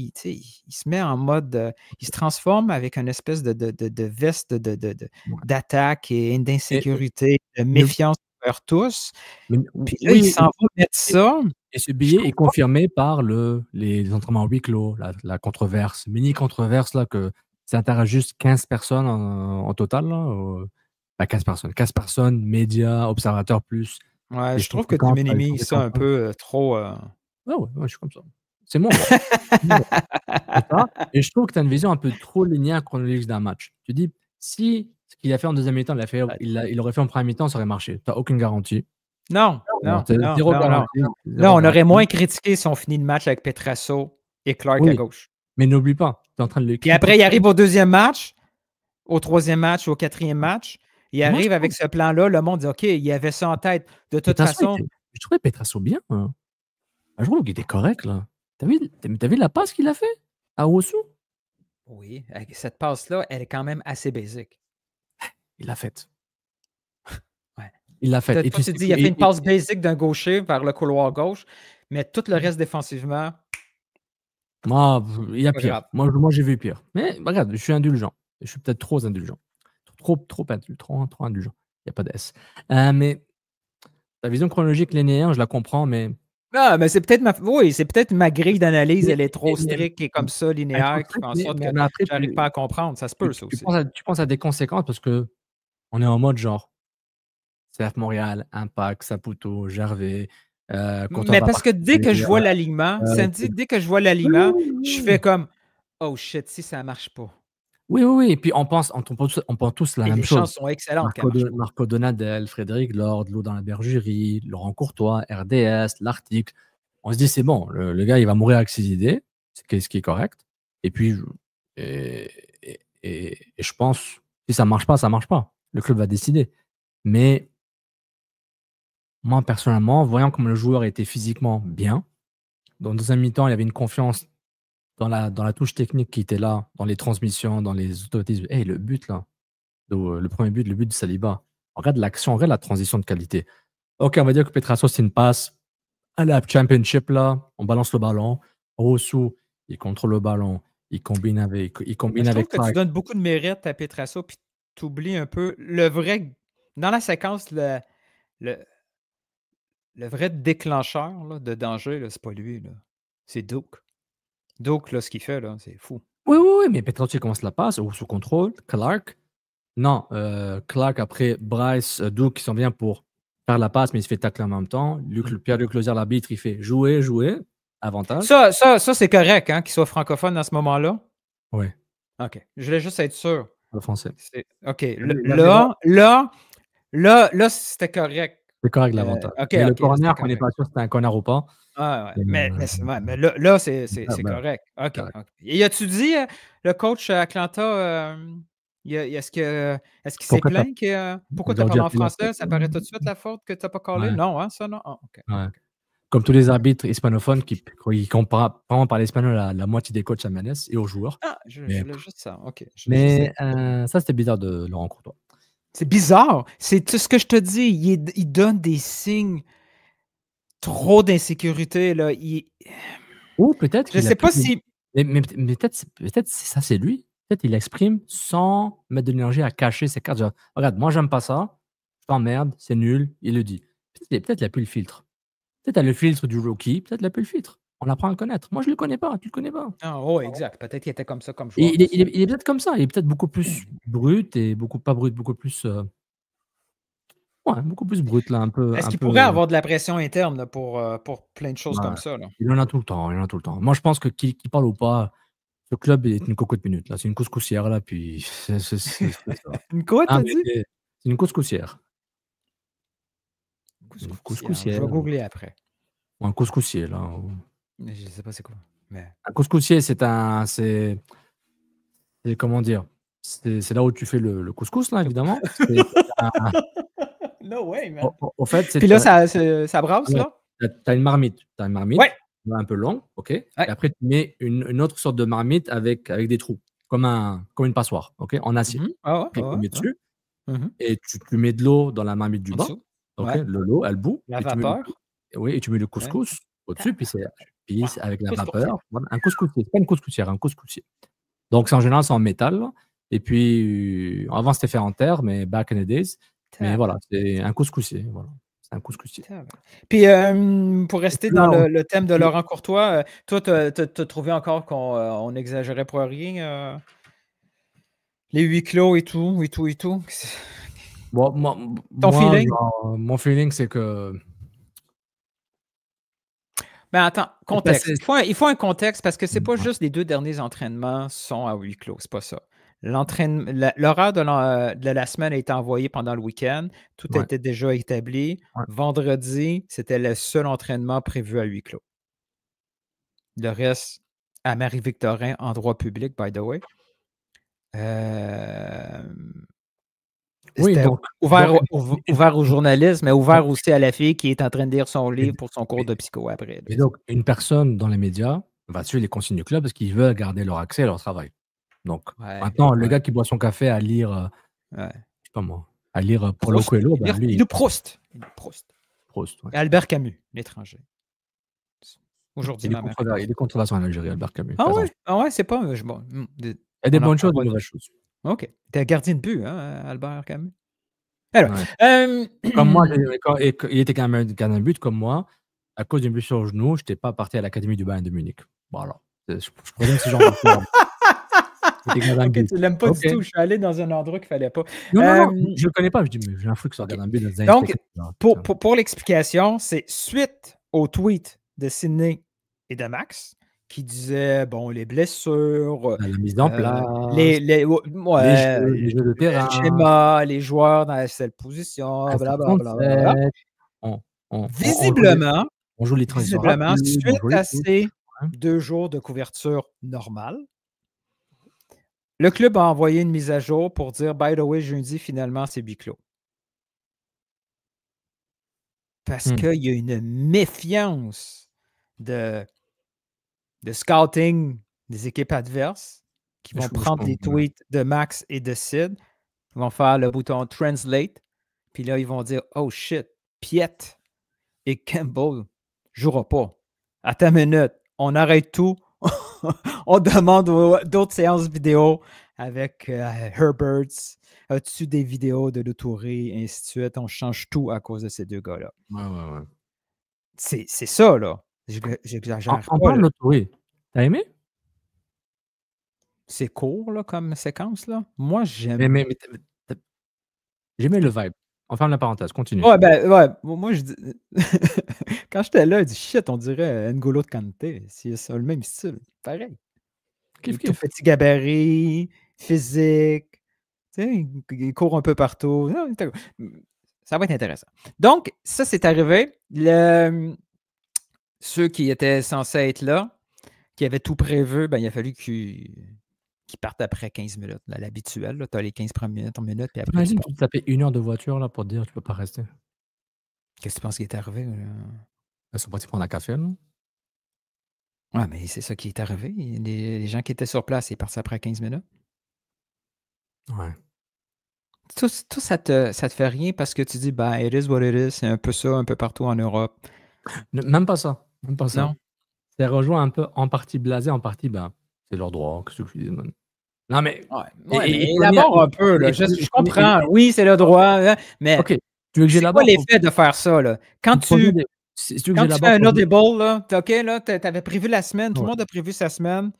met en mode. Il se transforme avec une espèce de veste d'attaque et d'insécurité, de méfiance envers tous. Puis là, il s'en va mettre ça. Et ce billet est confirmé par les entraînements huis clos, la controverse, mini-controverse, là, que ça intéresse juste 15 personnes en total. Là, 15 personnes, médias, observateurs plus. Ouais, je trouve que tu minimises ça un peu trop. Ouais, je suis comme ça. C'est mon roi. C'est mon roi. C'est ça. Et je trouve que tu as une vision un peu trop linéaire chronologique d'un match. Tu dis, si ce qu'il a fait en deuxième mi-temps, il aurait fait en première mi-temps, ça aurait marché. Tu n'as aucune garantie. Non, Tu as zéro garantie. Là, on aurait moins critiqué si on finit le match avec Petrasso et Clark à gauche. Mais n'oublie pas, tu es en train de le Puis après, il arrive au deuxième match, au troisième match, au quatrième match. Il arrive avec ce plan-là. Le monde dit OK, il avait ça en tête. De toute façon. Je trouvais Petrasso bien. Hein. Je trouve qu'il était correct. Là. T'as vu la passe qu'il a fait à Osu? Oui, cette passe-là, elle est quand même assez basique. Il l'a faite. Ouais. Il l'a faite. Et tu dis, il a fait une passe basique d'un gaucher vers le couloir gauche, mais tout le reste défensivement. Moi, il y a pire. Moi, j'ai vu pire. Mais regarde, je suis indulgent. Je suis peut-être trop indulgent. Trop indulgent. Il n'y a pas de S. Mais ta vision chronologique linéaire, je la comprends, mais. Ah, mais c'est peut-être ma grille d'analyse, elle est trop stricte et comme ça, linéaire, qui fait en sorte que je n'arrive pas à comprendre. Ça se peut, ça aussi. Tu penses à des conséquences parce que on est en mode genre CF Montréal, Impact, Saputo, Gervais. Mais parce que dès que je vois l'alignement, dès que je vois l'alignement, je fais comme oh shit, si ça ne marche pas. Oui. Et puis on pense tous la même chose. Les chances sont excellentes. Marco Donadel, Frédéric Lord, L'eau dans la bergerie, Laurent Courtois, RDS, l'article. On se dit c'est bon, le gars il va mourir avec ses idées, ce qui est correct. Et puis je pense si ça marche pas, ça marche pas. Le club va décider. Mais moi personnellement, voyant comme le joueur était physiquement bien, dans un mi-temps il y avait une confiance dans la touche technique qui était là, dans les transmissions, dans les automatismes. Le but, là, le premier but, le but de Saliba. Regarde l'action, regarde la transition de qualité. OK, on va dire que Petrasso, c'est une passe à la championship, là. On balance le ballon. Rossou, il contrôle le ballon. Il combine avec. Je trouve que tu donnes beaucoup de mérite à Petrasso, puis tu oublies un peu le vrai. Dans la séquence, le vrai déclencheur là, de danger, c'est pas lui. C'est Duke. Donc, là, ce qu'il fait, là, c'est fou. Oui, mais Petrasso commence la passe sous contrôle. Clark. Non, Clark après Bryce, Duke qui sont bien pour faire la passe, mais il se fait tacler en même temps. Pierre-Luc Lausière, l'arbitre, il fait jouer. Avantage. Ça c'est correct, hein, qu'il soit francophone à ce moment-là? Oui. OK. Je voulais juste être sûr. Le français. OK. Là, c'était correct. C'est correct l'avantage. Mais le corner, on n'est pas sûr si c'était un corner ou pas. Ah, ouais. Mais là, c'est correct. OK. Et as-tu dit, le coach Atlanta, est-ce qu'il s'est plaint? Pourquoi tu as parlé en français? Ça paraît tout de suite la faute que tu n'as pas collé? Non, hein, ça, non? OK. Ouais. Comme tous les arbitres hispanophones qui comprennent par l'espagnol à la moitié des coachs à Manès et aux joueurs. Ah, je voulais juste ça. OK. Mais ça, c'était bizarre de Laurent Courtois. C'est bizarre. C'est tout ce que je te dis. Il donne des signes trop d'insécurité. Là. Ou peut-être. Je ne sais pas si. Mais peut-être ça, c'est lui. Peut-être il exprime sans mettre de l'énergie à cacher ses cartes. Genre, regarde, moi, j'aime pas ça. Je t'emmerde, c'est nul. Il le dit. Peut-être qu'il n'a plus le filtre. Peut-être qu'il a le filtre du rookie. Peut-être qu'il n'a plus le filtre. On apprend à le connaître. Moi, je ne le connais pas. Tu ne le connais pas. Ah, oh, exact. Peut-être qu'il était comme ça comme joueur. Il est peut-être comme ça. Il est peut-être beaucoup plus brut et beaucoup plus. Beaucoup plus brut, là, un peu. Est-ce qu'il pourrait avoir de la pression interne là, pour plein de choses comme ça? Là? Il en a tout le temps. Moi, je pense que qu'il parle ou pas, ce club est une cocotte minute. Là. C'est une couscoussière, là, puis c'est ça. Une quoi, t'as dit? C'est une couscoussière. Une couscoussière. Je vais googler après. Ou un couscoussier, là. Je ne sais pas c'est quoi. Mais... Un couscoussier, c'est comment dire? C'est là où tu fais le couscous, là, évidemment. No way, man. Au fait, puis là, ça brasse, là? Tu as une marmite. Ouais. Un peu longue, OK? Ouais. Et après, tu mets une autre sorte de marmite avec des trous, comme une passoire, OK? En acier. Tu mets dessus et tu mets de l'eau dans la marmite du bas. OK? L'eau, elle bout. La vapeur. Et tu mets le couscous au-dessus, puis c'est avec la vapeur. Voilà, un couscoussier. C'est pas une couscoussière, un couscoussier. Donc, c'est en général, c'est en métal. Là. Et puis, avant, c'était fait en terre, mais back in the days. Mais voilà, c'est un couscoussier. Voilà. C'est un couscoussier. Puis, pour rester dans le thème de Laurent Courtois, toi, tu as trouvé encore qu'on n'exagérait pour rien les huis clos et tout? Bon, Ton feeling? Mon feeling, c'est que... Mais attends, contexte. C'est Il faut un contexte parce que c'est pas Ouais. juste les 2 derniers entraînements sont à huis clos, c'est pas ça. L'horaire de la semaine a été envoyé pendant le week-end. Tout Ouais. était déjà établi. Ouais. Vendredi, c'était le seul entraînement prévu à huis clos. Le reste, à Marie-Victorin, endroit public, by the way. Oui, C'était donc ouvert aux journalistes, mais ouvert aussi à la fille qui est en train de lire son livre pour son cours de psycho après. là. et donc une personne dans les médias va suivre les consignes du club parce qu'ils veulent garder leur accès à leur travail. Donc Ouais, maintenant, le ouais, gars qui boit son café à lire, ouais. je sais pas moi, à lire Paulo Proust, Coelho, il ben lit- lui, il lit Proust. Il lit Proust. Proust, ouais. Et Albert Camus, l'étranger. Aujourd'hui, Il est ma mère. controversé en Algérie, Albert Camus. Ah T'as ouais? raison. Ah ouais, c'est pas. Bon, Il y a des on en bonnes choses et parlera des mauvaises choses. OK. T'es un gardien de but, hein, Albert Camus? Alors, Ouais. Comme moi, il était quand même gardien de but comme moi. À cause d'une blessure au genou, je n'étais pas parti à l'académie du Bayern de Munich. Voilà. Je présume ce genre de choses. J'étais gardien de OK, but. tu l'aimes pas Ok. du tout. Je suis allé dans un endroit qu'il fallait pas. Non, je le connais pas. Je dis, mais j'ai un truc sur gardien de but dans un Donc, spectacle. pour l'explication, c'est suite au tweet de Sidney et de Max qui disaient, bon, les blessures, La mise en place, les jeux de terrain, le schéma, les joueurs dans cette position, blablabla. Visiblement, on joue les transitions rapides, suite on joue les à touches. ces 2 jours de couverture normale, le club a envoyé une mise à jour pour dire, by the way, jeudi, finalement, c'est huis clos. Parce qu'il y a une méfiance de scouting des équipes adverses qui vont prendre des tweets de Max et de Sid. Ils vont faire le bouton Translate. Puis là, ils vont dire, oh shit, Piet et Campbell ne joueront pas. Attends une minute, on arrête tout. On demande d'autres séances vidéo avec Herberts. As-tu des vidéos de l'Autouré, et ainsi de suite. On change tout à cause de ces 2 gars-là. Ouais. C'est ça, là. J'exagère En pas. parlant de l'Autouré, t'as aimé? C'est court, là, comme séquence, là. Moi, j'aime. J'aimais le vibe. On ferme la parenthèse, continue. Ouais. Moi, je dis. Quand j'étais là, je dis shit, on dirait N'Golo Kanté. C'est le même style. Pareil. Kiff. Tout petit gabarit, physique. Tu sais, il court un peu partout. Ça va être intéressant. Donc, ça, c'est arrivé. Ceux qui étaient censés être là, qui avaient tout prévu, ben, il a fallu qu'ils partent après 15 minutes. L'habituel, tu as les 15 premières minutes. Puis après, imagine que tu tapais 1 heure de voiture là, pour te dire que tu peux pas rester. Qu'est-ce que tu penses qui est arrivé? Ils sont partis prendre un café, non? Ouais, mais c'est ça qui est arrivé. Les gens qui étaient sur place, ils partent après 15 minutes. Ouais. Tout ça te fait rien parce que tu dis, ben, it is what it is. C'est un peu ça, un peu partout en Europe. Même pas ça. Non. C'est rejoint un peu en partie blasé, en partie, ben, c'est leur droit. Qu'est-ce que je dis, man? Non, mais. Mais élabore un peu, là. Je comprends. Oui, c'est le droit, mais. Ok. Tu veux que j'élabore? C'est quoi l'effet de faire ça, là? Quand tu fais un audible, là, OK, là, tu avais prévu la semaine, tout le monde a prévu sa semaine.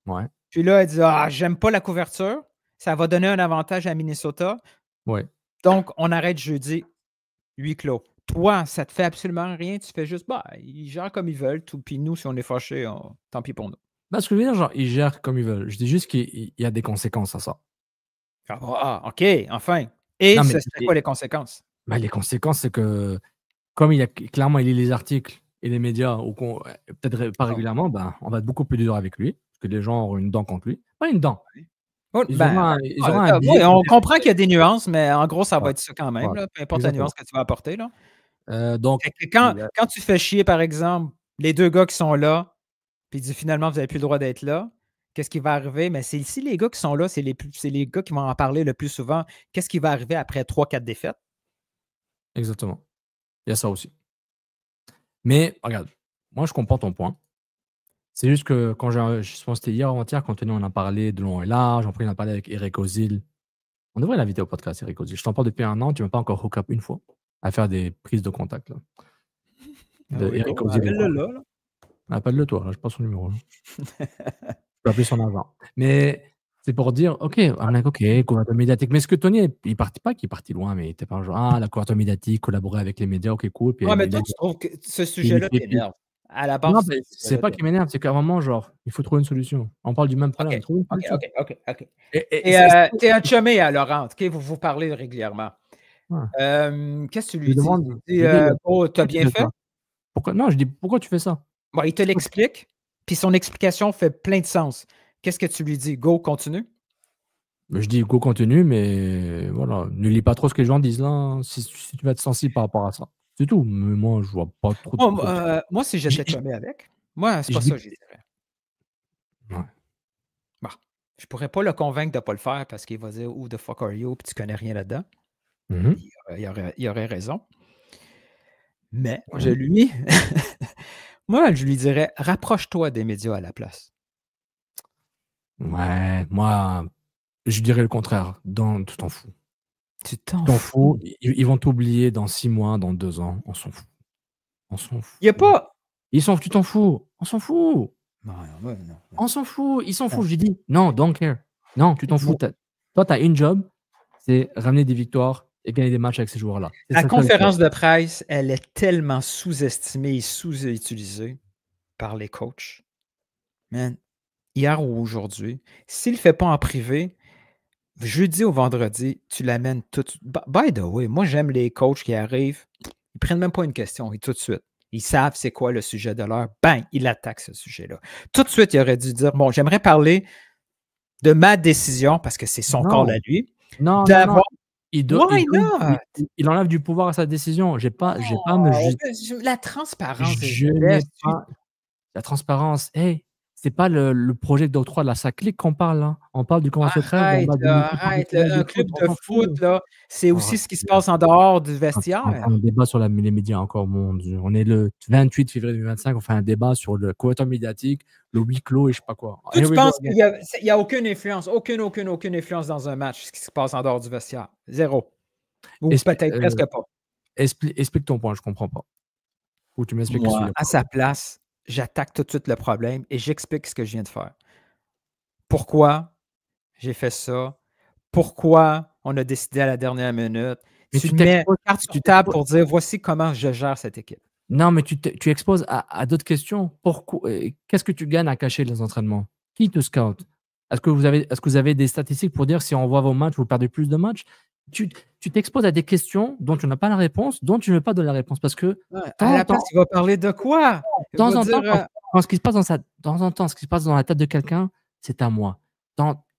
Ouais. Puis là, elle dit, j'aime pas la couverture. Ça va donner un avantage à Minnesota. Ouais. Donc, on arrête jeudi, huis clos. Toi, ça te fait absolument rien. Tu fais juste, ils gèrent comme ils veulent. Puis nous, si on est fâchés, tant pis pour nous. Ce que je veux dire, genre, ils gèrent comme ils veulent. Je dis juste qu'il y a des conséquences à ça. OK, enfin. Et c'est quoi les conséquences? Les conséquences, c'est que, comme clairement, il lit les articles et les médias, ou peut-être pas régulièrement, on va être beaucoup plus dur avec lui, parce que les gens auront une dent contre lui. Pas une dent. Ils auront un biais. On comprend qu'il y a des nuances, mais en gros, ça va être ça quand même, là, peu importe la nuance que tu vas apporter. Là. Donc, quand tu fais chier, par exemple, les 2 gars qui sont là, puis dit finalement, vous n'avez plus le droit d'être là, qu'est-ce qui va arriver? Mais c'est ici, les gars qui sont là, c'est les gars qui vont en parler le plus souvent. Qu'est-ce qui va arriver après 3-4 défaites? Exactement. Il y a ça aussi. Mais, regarde, moi, je comprends ton point. C'est juste que quand je pense que c'était hier ou avant-hier, quand on en a parlé de long et large, après on en a parlé avec Eric Ozil. On devrait l'inviter au podcast, Eric Ozil. Je t'en parle depuis 1 an, tu ne m'as pas encore hook up une fois à faire des prises de contact. Là. Eric Ozil. Appelle-le là. Appelle-le toi, là, je passe son numéro. Je peux appeler son agent. Mais c'est pour dire, OK, couverture médiatique. Mais est-ce que Tony, il partit pas, qu'il est parti loin, mais il était pas genre, la couverture médiatique, collaborer avec les médias, OK, cool. Puis mais toi, tu trouves que ce sujet-là t'énerve. À la base, Non, mais c'est pas qu'il m'énerve, c'est qu'à un moment, genre, il faut trouver une solution. On parle du même problème. OK, Trouver une OK, solution. OK. Et T'es un chumé à Laurent, OK? Vous vous parlez régulièrement. ouais. Qu'est-ce que tu Je lui lui dis? demande, Tu je dis, lui dis, «Oh, t'as pourquoi tu bien fais fait?» ça? Non, je dis, pourquoi tu fais ça? Bon, il te l'explique, puis son explication fait plein de sens. Qu'est-ce que tu lui dis? Go, continue? Je dis, go, continue, mais voilà, ne lis pas trop ce que les gens disent là, hein, si tu vas être sensible par rapport à ça. C'est tout. Mais moi, je vois pas trop de problème. Moi, si j'étais chumé avec, moi, c'est Je pas ça dis, que je lui dirais. ouais. Bon, je pourrais pas le convaincre de pas le faire parce qu'il va dire « Who the fuck are you? » puis tu connais rien là-dedans. Mhm. Il aurait raison. Mais Ouais. moi, je lui dirais « Rapproche-toi des médias à la place. Ouais, moi, je dirais le contraire. Tu t'en fous. » Tu t'en T'en fous. fous. Ils vont t'oublier dans 6 mois, dans 2 ans. On s'en fout. On s'en fout. Il n'y a pas. Tu t'en fous. On s'en fout. Non. On s'en fout. Ils s'en foutent. Je dis, non, don't care. Non, tu t'en fous. Non. Toi, tu as une job, c'est ramener des victoires et gagner des matchs avec ces joueurs-là. C'est La ça, conférence de presse, elle est tellement sous-estimée et sous-utilisée par les coachs. Man, hier ou aujourd'hui, s'il ne le fait pas en privé, jeudi ou vendredi, tu l'amènes tout de suite. By the way, moi, j'aime les coachs qui arrivent, ils ne prennent même pas une question, et tout de suite. Ils savent c'est quoi le sujet de l'heure. Bang, ils attaquent ce sujet-là. Tout de suite, il aurait dû dire, bon, j'aimerais parler de ma décision, parce que c'est son call à lui. Non. Il enlève du pouvoir à sa décision. J'ai pas à me La transparence. La transparence. Hey, c'est pas le projet d'octroi de la SACLIC qu'on parle là. On parle du convention 13. Arrête. Un club de foot, là, c'est aussi ce qui se passe en dehors du vestiaire. On débat sur les médias encore, mon Dieu. On est le 28 février 2025, on fait un débat sur le couverture médiatique, le huis clos et je sais pas quoi. Tu penses qu'il n'y a aucune influence, aucune influence dans un match, ce qui se passe en dehors du vestiaire? Zéro. Ou peut-être presque pas. Explique ton point, je comprends pas. Ou tu m'expliques. Moi, à sa place, j'attaque tout de suite le problème et j'explique ce que je viens de faire. Pourquoi j'ai fait ça? Pourquoi on a décidé à la dernière minute? Mais tu mets carte sur table pour dire voici comment je gère cette équipe. Non, mais tu exposes à d'autres questions. Pourquoi? Qu'est-ce que tu gagnes à cacher les entraînements? Qui te scout? Est-ce que vous avez des statistiques pour dire si on voit vos matchs, vous perdez plus de matchs? Tu t'exposes à des questions dont tu n'as pas la réponse, dont tu ne veux pas donner la réponse parce que à la place, il va parler de quoi? De temps en temps, quand ce qui se passe ce qui se passe dans la tête de quelqu'un, c'est à moi.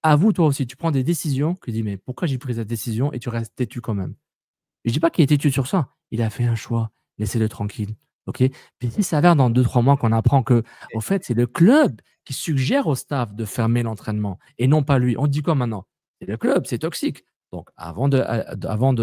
À vous, toi aussi, tu prends des décisions que tu dis mais pourquoi j'ai pris cette décision et tu restes têtu quand même. Je dis pas qu'il est têtu sur ça. Il a fait un choix. Laissez-le tranquille. OK? Puis s'il s'avère dans 2-3 mois qu'on apprend que, au fait, c'est le club qui suggère au staff de fermer l'entraînement et non pas lui. On dit quoi maintenant? C'est le club, c'est toxique. Donc, avant d'avoir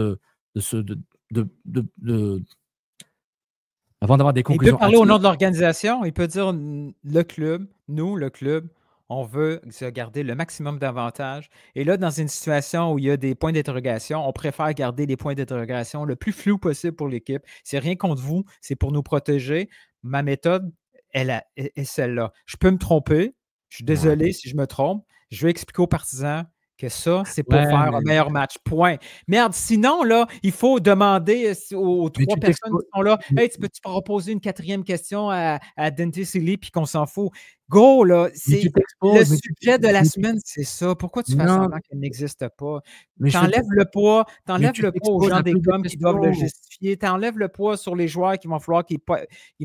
des conclusions. Il peut parler au nom de l'organisation. Il peut dire le club, on veut se garder le maximum d'avantages. Et là, dans une situation où il y a des points d'interrogation, on préfère garder les points d'interrogation le plus flou possible pour l'équipe. C'est rien contre vous, c'est pour nous protéger. Ma méthode, elle est celle-là. Je peux me tromper. Je suis désolé si je me trompe. Je vais expliquer aux partisans que ça, c'est pour faire un meilleur match. Point. Merde, sinon, là, il faut demander aux 3 personnes qui sont là, « Hey, tu peux-tu proposer une 4e question à Dante Silly puis qu'on s'en fout? » Go, là, c'est le sujet de la semaine, c'est ça. Pourquoi tu fais semblant qu'elle n'existe pas? T'enlèves le poids aux gens des coms qui doivent le justifier. T'enlèves le poids sur les joueurs qui vont falloir qu'ils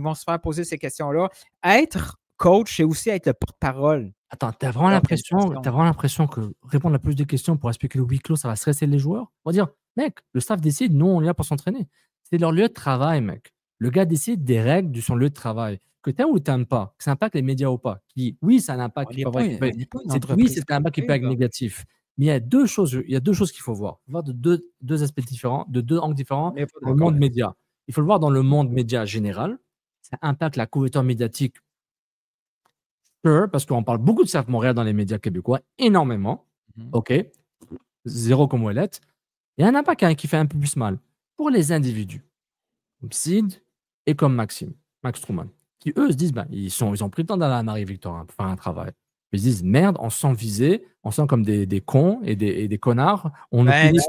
vont se faire poser ces questions-là. Être coach, c'est aussi être le porte-parole. Attends, t'as vraiment l'impression que répondre à plus de questions pour expliquer le huis clos, ça va stresser les joueurs? On va dire, mec, le staff décide, nous, on est là pour s'entraîner. C'est leur lieu de travail, mec. Le gars décide des règles de son lieu de travail. Que tu aimes ou tu n'aimes pas, que ça impacte les médias ou pas. Oui, ça a un impact qui peut c'est un impact qui peut être négatif. Mais il y a deux choses qu'il faut voir. Il faut voir de deux aspects différents, de 2 angles différents dans le monde média. Il faut le voir dans le monde média général. Ça impacte la couverture médiatique. Parce qu'on parle beaucoup de CF Montréal dans les médias québécois, énormément. OK. 0 comme Ouellette. Il y a un impact qui fait un peu plus mal pour les individus, comme Sid et comme Max Truman, qui eux se disent, ils ont pris le temps d'aller à Marie-Victorin pour faire un travail. Ils se disent, merde, on se sent visé, on se sent comme des cons et des connards. Tu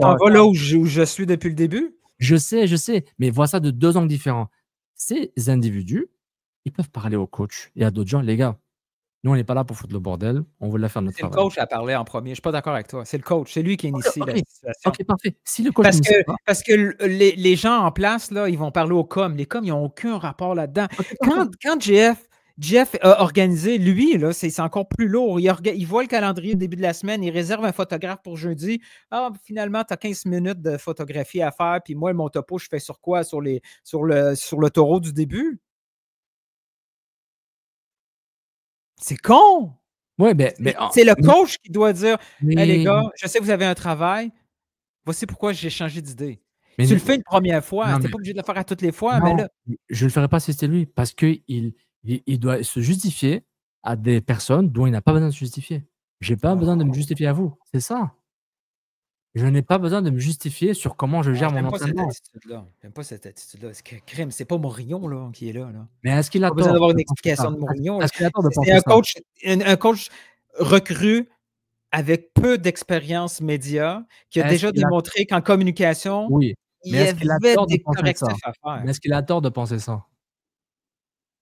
t'en vas là où je suis depuis le début? Je sais, mais vois ça de 2 angles différents. Ces individus ils peuvent parler au coach et à d'autres gens. Les gars, nous, on n'est pas là pour foutre le bordel. On veut la faire notre C'est le travail. coach à parler en premier. Je ne suis pas d'accord avec toi. C'est le coach. C'est lui qui initie la OK. situation. OK, parfait. Si le coach Parce n'initie que, pas, parce que les gens en place, là, ils vont parler aux coms. Les coms, ils n'ont aucun rapport là-dedans. OK, parfait. Quand Jeff a organisé, lui, là, c'est encore plus lourd. Il voit le calendrier au début de la semaine, il réserve un photographe pour jeudi. Ah, finalement, tu as 15 minutes de photographie à faire, puis moi, mon topo, je fais sur quoi? Sur le taureau du début? C'est con! Ouais, mais C'est le coach qui doit dire Hey les mais gars, je sais que vous avez un travail, voici pourquoi j'ai changé d'idée. mais Tu le fais une première fois, non, tu n'es mais pas obligé de le faire à toutes les fois, mais non, là, je ne le ferai pas si c'était lui parce qu'il doit se justifier à des personnes dont il n'a pas besoin de se justifier. J'ai pas besoin de me justifier à vous. C'est ça. Je n'ai pas besoin de me justifier sur comment je gère mon j'aime pas cette entraînement. attitude-là. J'aime pas cette attitude-là. Crime, c'est pas Mourinho là, qui est là. Mais est-ce qu'il a Pas besoin tort d'avoir de une penser explication ça? de Mourinho. Là. Est-ce qu'il a tort de C'est penser ça? un coach recru avec peu d'expérience média qui a Est-ce déjà qu'il a démontré qu'en communication, Oui, il mais y est-ce qu'il a avait tort de des penser ça? correctifs à faire. Mais est-ce qu'il a tort de penser ça?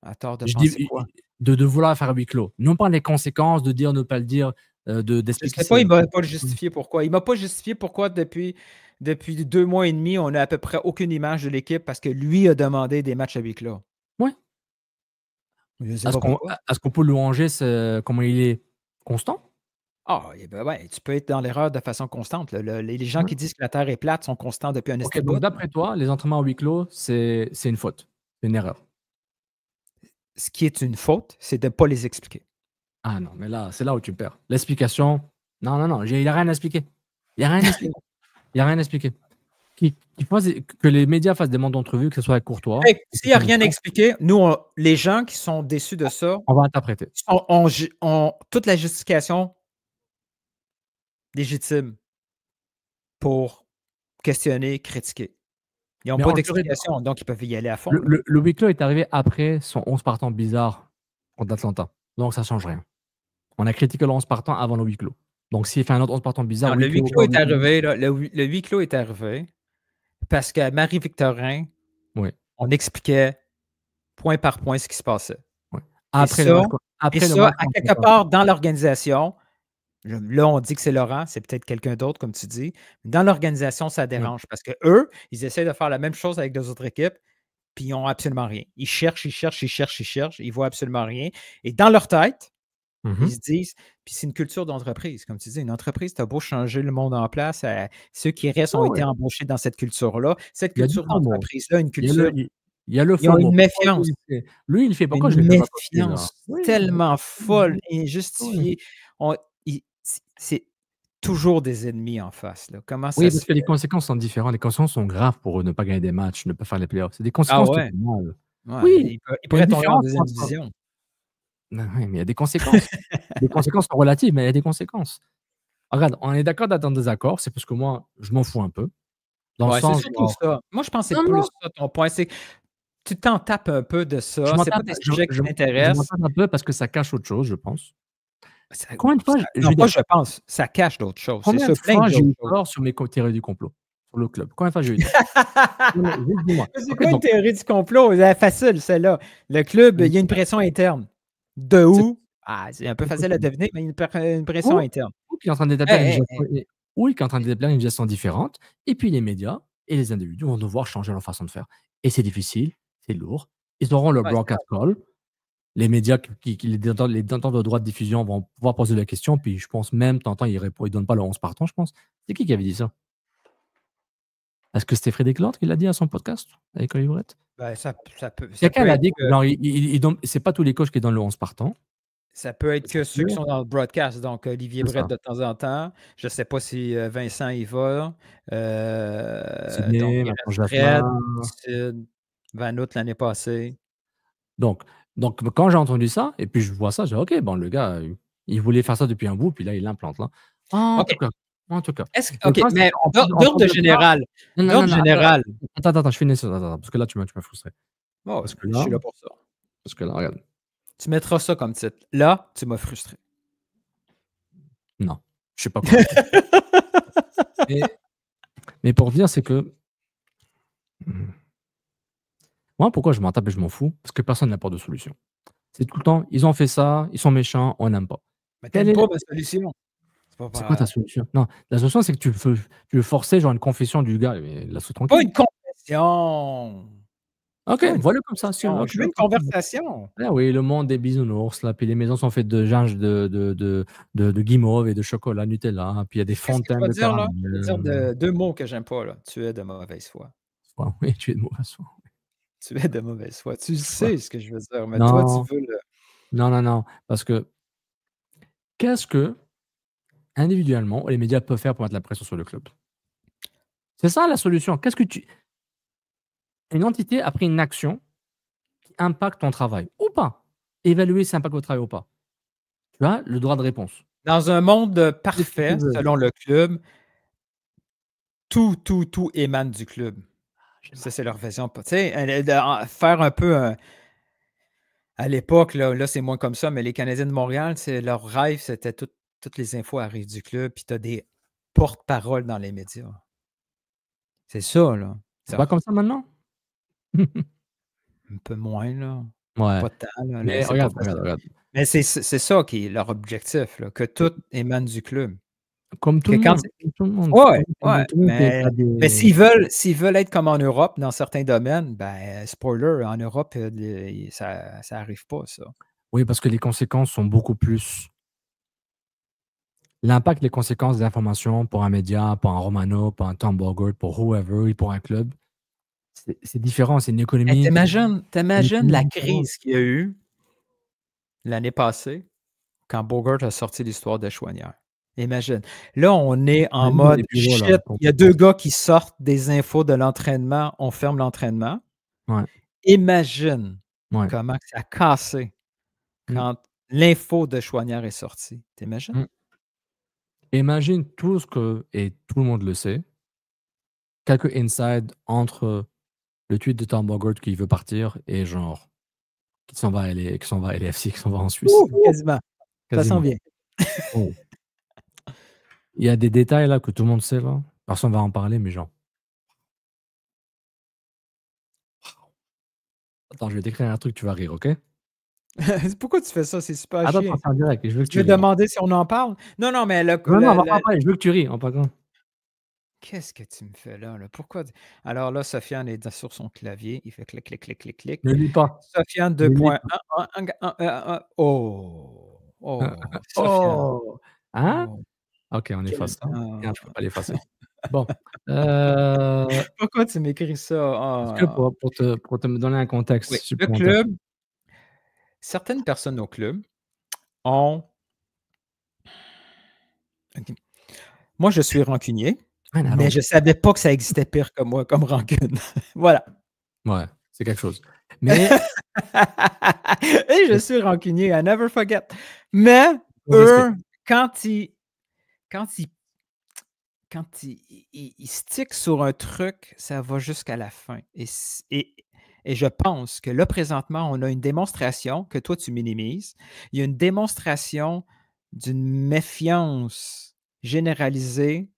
À tort de Je penser dis quoi? de vouloir faire huis clos. Non pas les conséquences, de dire, ne pas le dire, Je d'expliquer sais pas, il ça. m'a pas justifié pourquoi. Il m'a pas justifié pourquoi depuis 2 mois et demi, on n'a à peu près aucune image de l'équipe parce que lui a demandé des matchs à huis clos. Ouais. Je sais pas pourquoi. Est-ce qu'on peut louanger comment il est constant? Ah, eh ben ouais, tu peux être dans l'erreur de façon constante. Les gens Ouais. qui disent que la Terre est plate sont constants depuis un OK, esti donc bout. d'après toi, les entraînements à huis clos, c'est une faute, c'est une erreur. Ce qui est une faute, c'est de ne pas les expliquer. Ah non, mais là, c'est là où tu perds. L'explication, non, il n'y a rien à expliquer. Il n'y a rien à expliquer. Il n'y a rien à expliquer. Que les médias fassent des mondes d'entrevue, que ce soit avec Courtois. Hey, s'il n'y a rien à expliquer, nous, les gens qui sont déçus de ça, On va interpréter. ont toute la justification légitime pour questionner, critiquer. Ils n'ont Mais pas on le d'explication, donc ils peuvent y aller à fond. Le huis clos est arrivé après son 11 partant bizarre contre Atlanta. Donc ça ne change rien. On a critiqué le 11 partant avant le huis clos. Donc s'il fait un autre 11 partant bizarre, Non, le huis clos est arrivé, là, le huis clos est arrivé parce qu'à Marie-Victorin, Oui. on expliquait point par point ce qui se passait. Oui. Et ça, à quelque part dans l'organisation, là, on dit que c'est Laurent, c'est peut-être quelqu'un d'autre, comme tu dis. Dans l'organisation, ça dérange parce qu'eux, ils essaient de faire la même chose avec deux autres équipes, puis ils n'ont absolument rien. Ils cherchent, ils voient absolument rien. Et dans leur tête, ils se disent, puis c'est une culture d'entreprise, comme tu dis, une entreprise, tu as beau changer le monde en place, ceux qui restent ont été embauchés dans cette culture-là. Cette culture d'entreprise-là, une culture. Il y a le ils ont faux une mot. méfiance. Lui, il fait pourquoi je Une le fais pas méfiance tellement folle, injustifiée. C'est toujours des ennemis en face. Là. Comment ça Oui, se parce que les conséquences sont différentes. Les conséquences sont graves pour eux, ne pas gagner des matchs, ne pas faire les playoffs. C'est des conséquences qui font mal. Ouais, Oui, ils pourraient tomber en deuxième division. Oui, mais il y a des conséquences. Les conséquences sont relatives, mais il y a des conséquences. Regarde, on est d'accord d'atteindre des accords, c'est parce que moi, je m'en fous un peu. Dans le sens, c'est surtout ça. Moi, je pense que c'est plus ça ton point. C'est que tu t'en tapes un peu de ça. C'est pas des sujets qui t'intéressent. Je m'en tape un peu parce que ça cache autre chose, je pense. Combien de fois je pense, ça cache d'autres choses. Combien de fois j'ai eu tort sur mes théories du complot sur le club? Combien de fois j'ai eu tort? Dis-moi. C'est quoi une théorie du complot? C'est facile, celle-là. Le club, il y a une pression interne. De où? C'est un peu facile à deviner, mais une pression interne. Ou qui est en train d'établir une gestion différente. Et puis les médias et les individus vont devoir changer leur façon de faire. Et c'est difficile, c'est lourd. Ils auront le broadcast call. Les médias, les détenteurs de droits de diffusion vont pouvoir poser la question. Puis je pense même, ils ne donnent pas le 11 partant, je pense. C'est qui avait dit ça? Est-ce que c'était Frédéric Lord qui l'a dit à son podcast avec Oliverette? Ça peut. Quelqu'un l'a dit que c'est pas tous les coachs qui donnent le 11 partant. Ça peut être que ceux qui sont dans le broadcast. Donc, Olivier Brett de temps en temps. Je ne sais pas si Vincent y va. Sidney, Fred, Sid, Vanout l'année passée. Donc, quand j'ai entendu ça, et puis je vois ça, j'ai dit, OK, bon, le gars, il voulait faire ça depuis un bout, puis là, il l'implante. Là. En tout cas. OK, mais d'ordre général. Attends, je finis ça. Parce que là, tu m'as frustré. Parce que là, je suis là pour ça. Parce que là, regarde. Tu mettras ça comme titre. Là, tu m'as frustré. Non, je sais pas quoi. mais pour dire, c'est que... Moi, pourquoi je m'en tape et je m'en fous? Parce que personne n'apporte de solution. C'est tout le temps, ils ont fait ça, ils sont méchants, on n'aime pas. Mais Quelle t'aimes est pas ma solution. c'est quoi ta solution? Non, la solution, c'est que tu veux forcer genre une confession du gars, mais laisse-le Pas tranquille. une confession. OK, Pas une voilà comme ça, si confession. OK, Je veux une OK. conversation. Ah oui, le monde des bisounours, là, puis les maisons sont faites de ginge, de guimauve et de chocolat Nutella, hein, puis il y a des Qu'est-ce que tu fontaines vas de dire là? Je vais dire caramel. 2 mots que j'aime pas là. Tu es de mauvaise foi. Ouais, oui, tu es de mauvaise foi. Tu es de mauvaise foi. Tu sais ce que je veux dire, mais toi, tu Non, veux le non, parce que qu'est-ce que, individuellement, les médias peuvent faire pour mettre la pression sur le club? C'est ça la solution. Qu'est-ce que tu une entité a pris une action qui impacte ton travail ou pas. Évaluer si ça impacte votre travail ou pas. Tu as le droit de réponse. dans un monde Qu'est-ce que parfait, tu veux? selon le club, tout émane du club. Ça, c'est leur vision. Tu sais, faire un peu à l'époque, là c'est moins comme ça, mais les Canadiens de Montréal, leur rêve, c'était toutes les infos arrivent du club, puis tu as des porte-paroles dans les médias. C'est ça, là. C'est pas comme ça maintenant? Un peu moins, là. Ouais. Pas tant, là. Mais C'est pas regarde, facile. regarde. Mais c'est ça qui est leur objectif, là, que tout émane du club. Comme tout Que le quand monde. Comme tout le monde. Ouais, Tout le monde fait mais pas des mais s'ils veulent être comme en Europe dans certains domaines, ben, spoiler, en Europe, ça arrive pas, ça. Oui, parce que les conséquences sont beaucoup plus l'impact, les conséquences des informations pour un média, pour un Romano, pour un Tom Bogert, pour whoever et pour un club, c'est différent. C'est une Hey, économie. t'imagines la différente. crise qu'il y a eu l'année passée quand Bogert a sorti l'histoire de Chouanière? Imagine. Là, on est en Même dans mode les bureaux, là, shit, pour il y a 2 gars qui sortent des infos de l'entraînement, on ferme l'entraînement. Ouais. Imagine Ouais. comment ça a cassé Mmh. quand l'info de Chouanière est sortie. T'imagines? Mmh. Imagine tout ce que et tout le monde le sait, quelques inside entre le tweet de Tom Bogert qui veut partir et genre qui s'en va à LAFC, qui s'en va en Suisse. Quasiment. Ça s'en Quasiment. vient. Oh. Il y a des détails là que tout le monde sait là. Personne va en parler, mais genre. Attends, je vais t'écrire un truc, tu vas rire, OK? Pourquoi tu fais ça? C'est super Attends, chiant. c'est en direct, je veux que Tu tu veux ris. demander si on en parle? Non, mais Non, on va pas en parler, je veux que tu ris en parlant. qu'est-ce que tu me fais là? Pourquoi? Alors là, Sofiane est sur son clavier. Il fait clic, clic, clic, clic, clic. Ne lis pas. Sofiane Ne lis 2.1. Oh! Oh! Sofiane. Oh! Hein? Oh. OK, on efface ça. Ah. Regarde, je peux pas l'effacer. Bon, Pourquoi tu m'écris ça? parce que pour te me donner un contexte Oui, le supplémentaire. club, certaines personnes au club ont. OK. Moi, je suis rancunier, Rien à mais voir. je savais pas que ça existait pire que moi comme rancune. Voilà. Ouais, c'est quelque chose. Mais Et je suis rancunier, I never forget. Mais Au respect. eux, quand ils stickent sur un truc, ça va jusqu'à la fin. Et je pense que là, présentement, on a une démonstration que toi, tu minimises. Il y a une démonstration d'une méfiance généralisée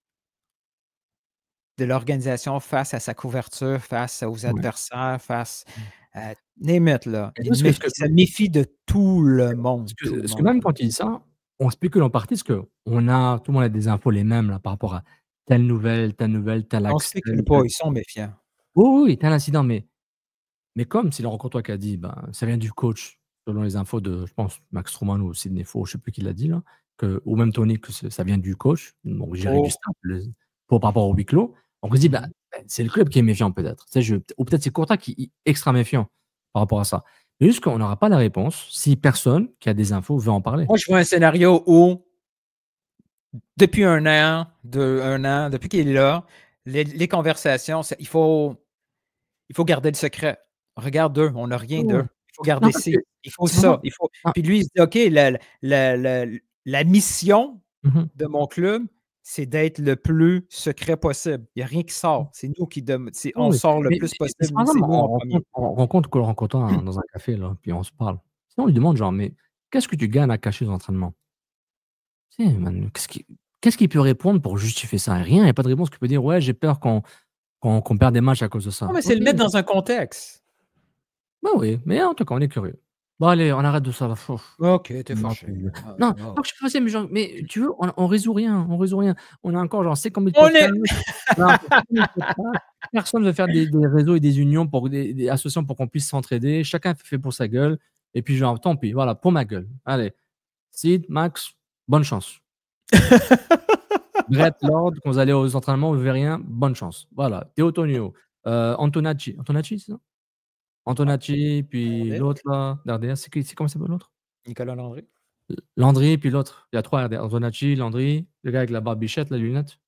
de l'organisation face à sa couverture, face aux adversaires, face à name it, là. Et Il se méfie de tout le monde. Parce que même quand il dit ça, on spécule en partie parce que tout le monde a des infos les mêmes là, par rapport à telle nouvelle, tel On axe. spécule pas, ils sont méfiants. Oui, tel incident, mais comme c'est Laurent Courtois qui a dit, ben, ça vient du coach, selon les infos de, je pense, Max Truman ou Sidney Faux, je ne sais plus qui l'a dit, là, ou même Tony, que ça vient du coach, donc Jerry Gustave, par rapport au huis clos. Donc on se dit, ben, c'est le club qui est méfiant peut-être. Ou peut-être c'est Courtois qui est extra méfiant par rapport à ça. Mais juste qu'on n'aura pas la réponse si personne qui a des infos veut en parler. Moi, je vois un scénario où, depuis un an, depuis qu'il est là, les conversations, il faut garder le secret. Regarde eux, on n'a rien d'eux. Il faut garder ci, il faut ça. Puis lui, il se dit, OK, la mission de mon club, c'est d'être le plus secret possible. Il n'y a rien qui sort. C'est nous qui on sort le plus possible. Par exemple, on rencontre Laurent Courtois dans un café, là, puis on se parle. Sinon, on lui demande, genre, mais qu'est-ce que tu gagnes à cacher l'entraînement? Tu sais, man, qu'est-ce qu'il peut répondre pour justifier ça? Rien, il n'y a pas de réponse qui peut dire, ouais, j'ai peur qu'on perde des matchs à cause de ça. Non, mais c'est le mettre dans un contexte. Bah oui, mais en tout cas, on est curieux. Bon, allez, on arrête de ça. Là. Ok, t'es fâché. Non, pas que je suis fâché, mais tu veux, on résout rien. On a encore genre 50 000 On est- podcasts. Non, 50 000 podcasts. Personne ne veut faire des réseaux et des unions, des associations pour qu'on puisse s'entraider. Chacun fait pour sa gueule. Et puis, genre, tant pis, voilà, pour ma gueule. Allez, Sid, Max, bonne chance. Brett, Lord, quand vous allez aux entraînements, vous ne verrez rien, bonne chance. Voilà, Théo Tonio, Antonacci, c'est ça? Antonacci, puis RDS. l'autre là, d'RDS, c'est comment s'appelle l'autre? Nicolas Landry. Landry, puis l'autre. Il y a 3 RDS. Antonacci, Landry, le gars avec la barbichette, la lunette.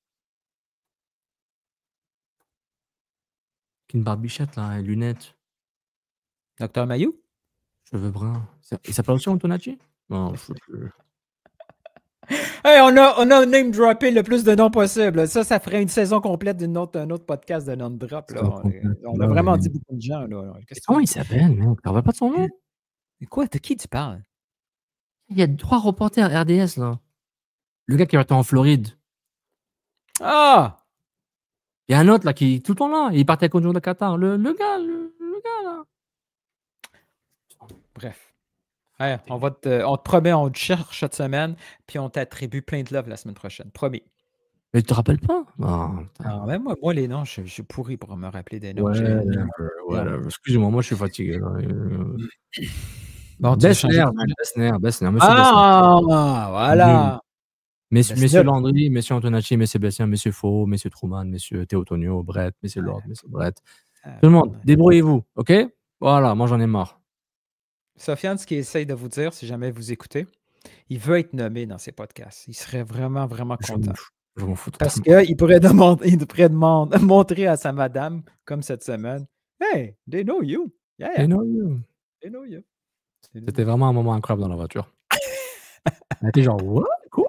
Une barbichette, là, une lunette. Docteur Mayou. Cheveux bruns. Il s'appelle aussi Antonacci? Non, je sais plus. Hey, on a name droppé le plus de noms possible. Ça ferait une saison complète d'un autre podcast de non drop. Là. On a vraiment dit beaucoup de gens. Là. Comment il s'appelle, mec? Tu ne rappelles pas de son nom? Quoi? De qui tu parles? Il y a 3 reporters RDS, là. Le gars qui est en Floride. Ah! Il y a un autre, là, qui est tout le temps là. Il partait avec le de Qatar. Le gars, là. Bref. Hey, on te promet, on te cherche cette semaine, puis on t'attribue plein de love la semaine prochaine. Promis. Mais tu te rappelles pas? Même moi, les noms, je suis pourri pour me rappeler des noms. Ouais, excusez-moi, moi je suis fatigué. Bon, Bessner, monsieur voilà. Monsieur Landry, monsieur Antonacci, monsieur Bessner, monsieur Faux, monsieur Truman, monsieur Théo Tonio, Brett, monsieur Lord, monsieur Brett. Tout le monde, débrouillez-vous, ok? Voilà, moi j'en ai marre. Sofiane, ce qu'il essaye de vous dire, si jamais vous écoutez, il veut être nommé dans ses podcasts. Il serait vraiment, vraiment content. Je m'en fous. Parce qu'il pourrait montrer à sa madame, comme cette semaine, hey, they know you. Yeah. They know you. They know you. C'était vraiment un moment incroyable dans la voiture. Elle était genre, what? Quoi?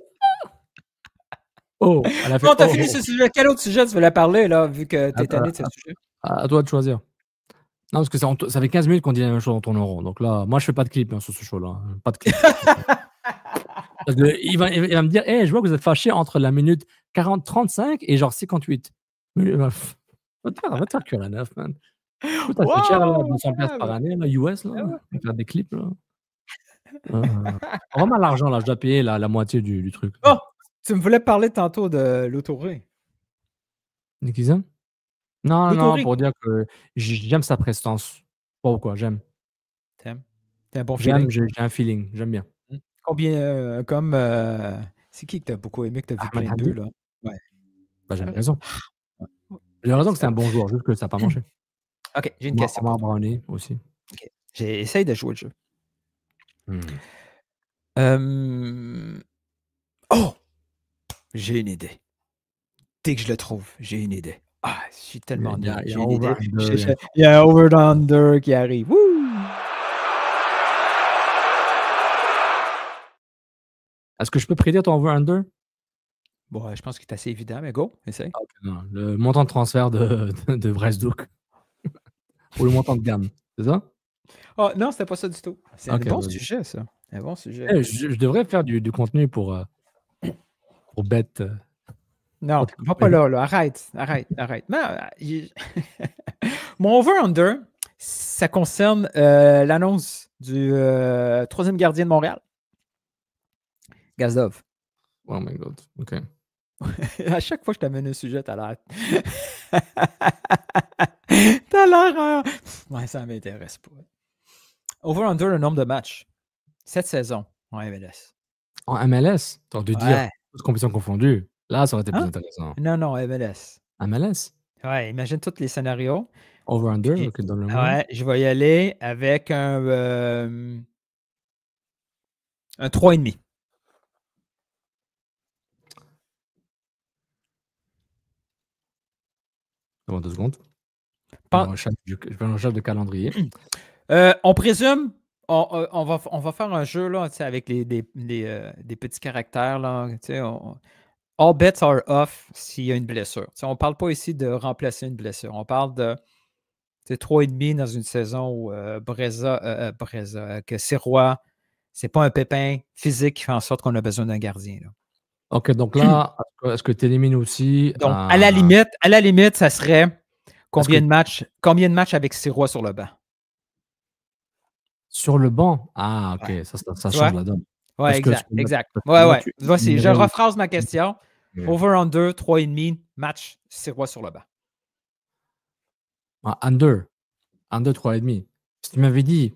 Oh, elle a fait. Bon, t'as fini ce sujet. Quel autre sujet tu veux la parler, là, vu que t'es tanné de ce sujet? À toi de choisir. Non, parce que ça fait 15 minutes qu'on dit la même chose en tournant rond. Donc là, moi, je fais pas de clip sur ce show-là. Pas de clip. Parce que il va me dire, hey, je vois que vous êtes fâché entre la minute 35 et genre 58. Va te faire cuire la neuf, man. Écoute, ça cher, là, 200 piastres par année, là, US, là. On va faire des clips, là. Vraiment l'argent, là, je dois payer la moitié du truc. Oh, tu me voulais parler tantôt de l'autoré. Qui ça? Non, pour dire que j'aime sa prestance. Pas pourquoi, j'aime. T'aimes? T'as un bon feeling? J'ai un feeling, j'aime bien. Combien, c'est qui que t'as beaucoup aimé, que t'as vu plein de buts, là? Ouais. Bah, j'avais raison. J'ai raison que c'est un bon joueur, juste que ça n'a pas marché. Ok, j'ai une question. Omar Brownie aussi. Okay. J'essaye de jouer le jeu. Oh! J'ai une idée. Dès que je le trouve, j'ai une idée. Ah, je suis tellement nul. Il y a un over-under qui arrive. Woo! Est-ce que je peux prédire ton over-under? Bon, je pense que c'est assez évident, mais go, essaye. Okay, non. Le montant de transfert de Brest-Duc. Ou le montant de gamme, c'est ça? Oh, non, c'était pas ça du tout. C'est un bon sujet, ça. Un bon sujet. Je devrais faire du contenu pour bet. Non, va pas là. Arrête. Mon over-under, ça concerne l'annonce du troisième gardien de Montréal. Gazdov. Oh my God, OK. À chaque fois que je t'amène un sujet, t'as l'air... t'as l'air... Ouais, ça m'intéresse pas. Over-under, le nombre de matchs. Cette saison en MLS. En MLS? T'as dû dire toutes compétitions confondues. Là, ça aurait été plus intéressant. Non, MLS. MLS? Ouais, imagine tous les scénarios. Over-under, OK, dans le monde. Ouais, je vais y aller avec un 3,5. Dans 2 secondes. Je vais en charge de calendrier. On présume, on va faire un jeu là, avec des petits caractères. Là, all bets are off s'il y a une blessure. On ne parle pas ici de remplacer une blessure. On parle de 3,5 dans une saison où que Sirois, c'est pas un pépin physique qui fait en sorte qu'on a besoin d'un gardien. Là. OK, donc là, est-ce que tu élimines aussi... Donc, à la limite, ça serait combien de matchs avec Sirois sur le banc? Sur le banc? Ah, OK, Ouais. ça Tu change vois? la donne. Ouais, Parce que exact, exact. parce que Ouais, là, ouais. tu Voici, je éliminerais rephrase ma question. mmh. Over-under, 3,5, match, Sirois sur le banc. Under 3,5. Si tu m'avais dit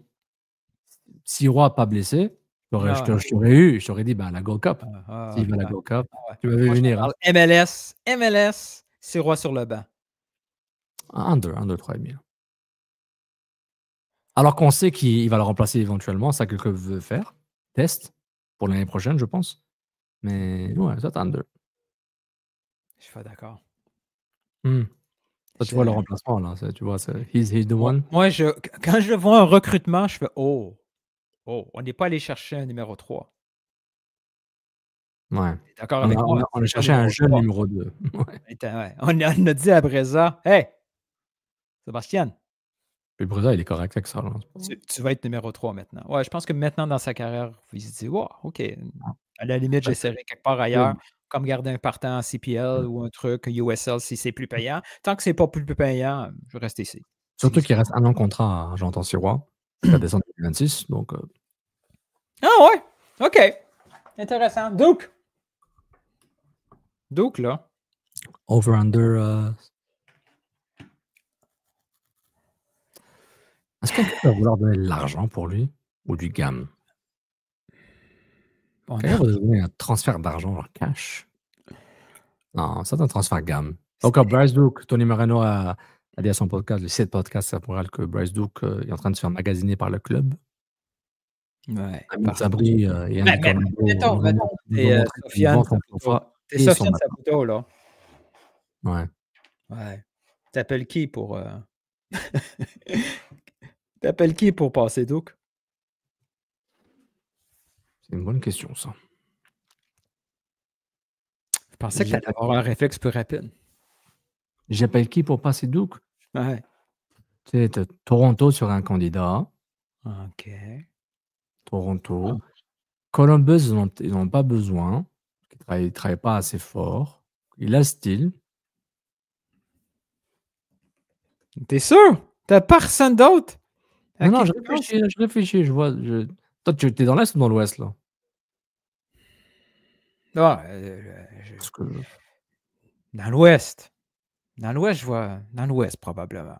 Sirois pas blessé, Ah ouais. je t'aurais dit, ben, la Gold Cup. S'il va à la Ouais. Gold Cup, Ouais. tu m'as vu Moi, je te venir, hein. parle MLS, Sirois sur le banc. Under 3,5. Alors qu'on sait qu'il va le remplacer éventuellement, ça quelqu'un veut faire. Test pour l'année prochaine, je pense. Mais ouais, ça, tu under. Je suis pas d'accord. Ça, tu vois le remplacement, là, tu vois, he's the Moi, one. quand je vois un recrutement, je fais oh, on n'est pas allé chercher un numéro 3. Ouais. T'es d'accord avec moi? On a C'est pas cherché un numéro jeune 3. numéro 2. Ouais. Ouais. On a dit à Breza, hey, Sébastien, Puis Breza, il est correct avec ça, là. tu vas être numéro 3 maintenant. Ouais, je pense que maintenant, dans sa carrière, il se dit, wow, OK, à la limite, j'essaierai quelque part ailleurs, comme garder un partant en CPL ou un truc USL si c'est plus payant. Tant que c'est pas plus payant, je vais rester ici. Surtout qu'il reste 1 an de contrat à Jonathan Sirois jusqu'à décembre 2026, donc Ah ouais, OK. Intéressant. Duke, là. over under. Est-ce quelqu'un va vouloir donner de l'argent pour lui ou du gamme? Quelqu'un va donner un transfert d'argent, genre cash? Non, ça, c'est un transfert gamme. Donc, Bryce Duke, Tony Moreno a dit à son podcast, le site podcast, ça pourrait que Bryce Duke est en train de se faire magasiner par le club. Ouais. Amit Sabri et Yannick Mettons, t'es Sofiane Saputo, là. Ouais. Ouais. T'appelles qui pour passer Duke? C'est une bonne question, ça. Je pensais que tu allais avoir un réflexe plus rapide. J'appelle qui pour passer Duke? Ouais. Tu sais, Toronto sur un candidat. OK. Toronto. Columbus, ils n'en ont pas besoin. Ils ne travaillent pas assez fort. Il a le style. T'es sûr? T'as personne d'autre? Non, je réfléchis. Je vois. Toi, tu es dans l'Est ou dans l'Ouest, là? Parce que... Dans l'Ouest. Dans l'Ouest, je vois. Dans l'Ouest, probablement.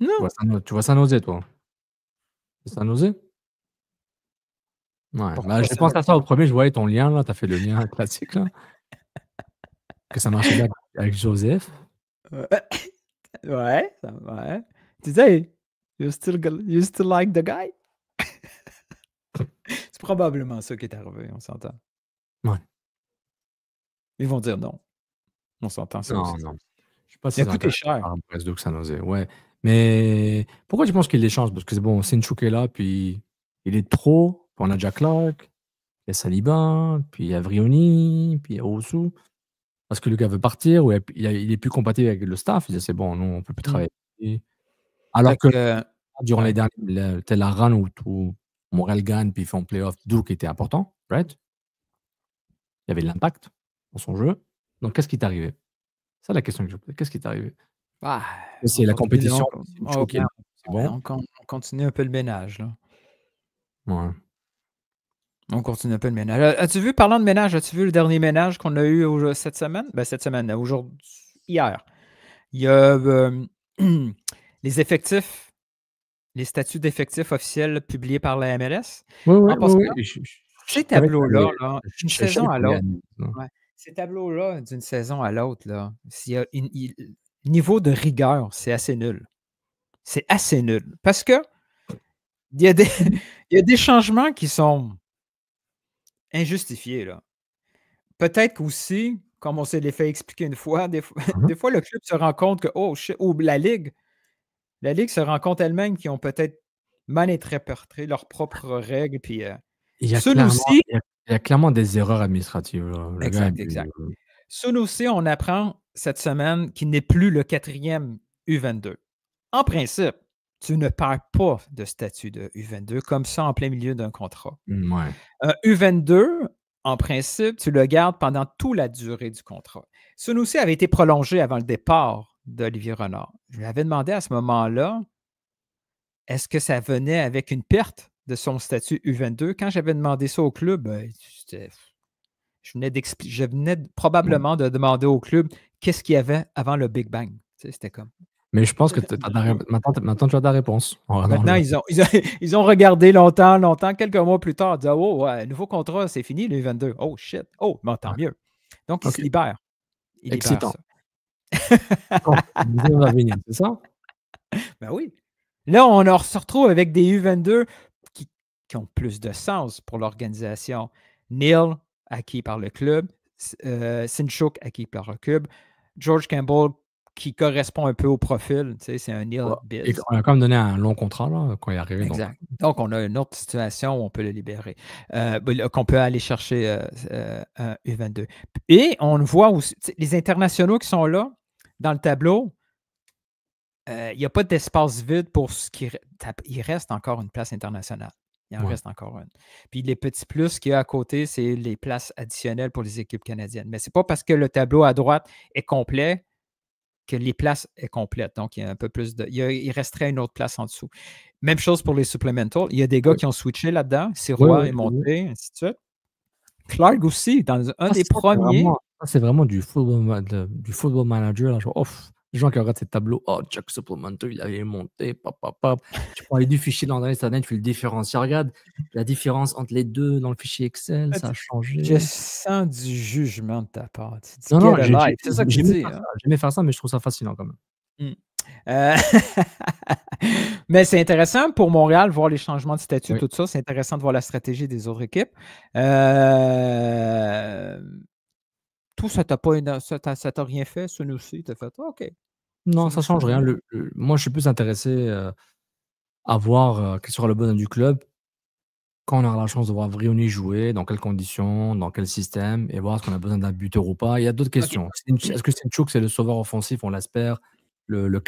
Non. Tu vois San Jose, toi? C'est San Jose? Ouais. Bah, je pense à ça au premier, je voyais ton lien, là. Tu as fait le lien classique, là. Que ça marchait bien avec Joseph. Ouais. Tu disais, you still like the guy? C'est probablement ça qui est arrivé, on s'entend. Ouais. Ils vont dire non. On s'entend ça aussi. Non. Je sais pas si ça a coûté cher. Presque San Jose, ouais. Mais pourquoi tu penses qu'il l'échange? Parce que c'est bon, Sinchuk est là, puis il est trop. Puis on a Jack Clark, il y a Saliba, puis il y a Vrioni, puis il y a Osu. Parce que le gars veut partir, ou il est plus compatible avec le staff. Il dit c'est bon, nous, on peut plus travailler. Alors que durant les derniers, c'était la run où Montréal gagne, puis ils font playoff, Duke était important, right? Il y avait de l'impact dans son jeu. Donc, qu'est-ce qui t'est arrivé? C'est ça la question que je pose. Qu'est-ce qui t'est arrivé? C'est la compétition. On continue un peu le ménage, là. Ouais. On continue un peu le ménage. As-tu vu, parlant de ménage, as-tu vu le dernier ménage qu'on a eu cette semaine? Cette semaine, aujourd'hui, hier. Il y a les effectifs, les statuts d'effectifs officiels publiés par la MLS. Oui. Ces tableaux-là, d'une saison à l'autre. Ouais, ces tableaux-là, d'une saison à l'autre, là, s'il y a niveau de rigueur, c'est assez nul. C'est assez nul. Parce que il y a des changements qui sont injustifiés, là. Peut-être qu'aussi, comme on s'est les fait expliquer une fois, des fois, le club se rend compte que, ou la Ligue se rend compte elle-même qu'ils ont peut-être mal interprété leurs propres règles. Puis, il y a clairement des erreurs administratives. Là. Exact. Sun aussi, on apprend cette semaine qu'il n'est plus le 4e U22. En principe, tu ne perds pas de statut de U22 comme ça en plein milieu d'un contrat. Ouais. Un U22, en principe, tu le gardes pendant toute la durée du contrat. Sun aussi avait été prolongé avant le départ d'Olivier Renard. Je lui avais demandé à ce moment-là, est-ce que ça venait avec une perte de son statut U22? Quand j'avais demandé ça au club, je venais probablement de demander au club qu'est-ce qu'il y avait avant le Big Bang. Tu sais, c'était comme. Mais je pense que maintenant, tu as ta réponse. Maintenant, ils ont regardé longtemps, quelques mois plus tard, ils disent oh, ouais, nouveau contrat, c'est fini, le U22. Oh shit. Oh, mais tant mieux. Donc, ils se libèrent. Ils libèrent ça. C'est ça? Ben oui. Là, on se retrouve avec des U22 qui ont plus de sens pour l'organisation. Neil, acquis par le club. Sinchuk, acquis par le club. George Campbell, qui correspond un peu au profil. Tu sais, c'est un Neil Biz. Et on a quand même donné un long contrat là, quand il est arrivé. Exact. Donc, on a une autre situation où on peut le libérer, qu'on peut aller chercher un U22. Et on voit aussi les internationaux qui sont là dans le tableau. Il n'y a pas d'espace vide pour ce qui. Il reste encore une place internationale. Il en reste encore une. Puis les petits plus qu'il y a à côté, c'est les places additionnelles pour les équipes canadiennes. Mais ce n'est pas parce que le tableau à droite est complet que les places sont complètes. Donc, il y a un peu plus de. Il resterait une autre place en dessous. Même chose pour les supplementals. Il y a des gars qui ont switché là-dedans. Sirois est monté, ainsi de suite. Clark aussi, dans un des premiers. C'est vraiment du football manager. Là, genre, les gens qui regardent ces tableaux, Jack Supplemental, il avait monté, tu prends les deux fichiers dans Internet, tu fais le différencier. Regarde la différence entre les deux dans le fichier Excel, ça a changé. Je sens du jugement de ta part. Non, c'est ça que tu dis. J'aimais faire ça, mais je trouve ça fascinant quand même. Mais c'est intéressant pour Montréal, voir les changements de statut, tout ça. C'est intéressant de voir la stratégie des autres équipes. Tout ça, ça t'a rien fait, ça nous aussi. Tu as fait OK. Non, ça ne change rien. Moi, je suis plus intéressé à voir quel sera le besoin du club quand on aura la chance de voir Vrioni jouer, dans quelles conditions, dans quel système, et voir est-ce qu'on a besoin d'un buteur ou pas. Il y a d'autres questions. Est-ce que Sinchuk, c'est le sauveur offensif, on l'espère, l'élément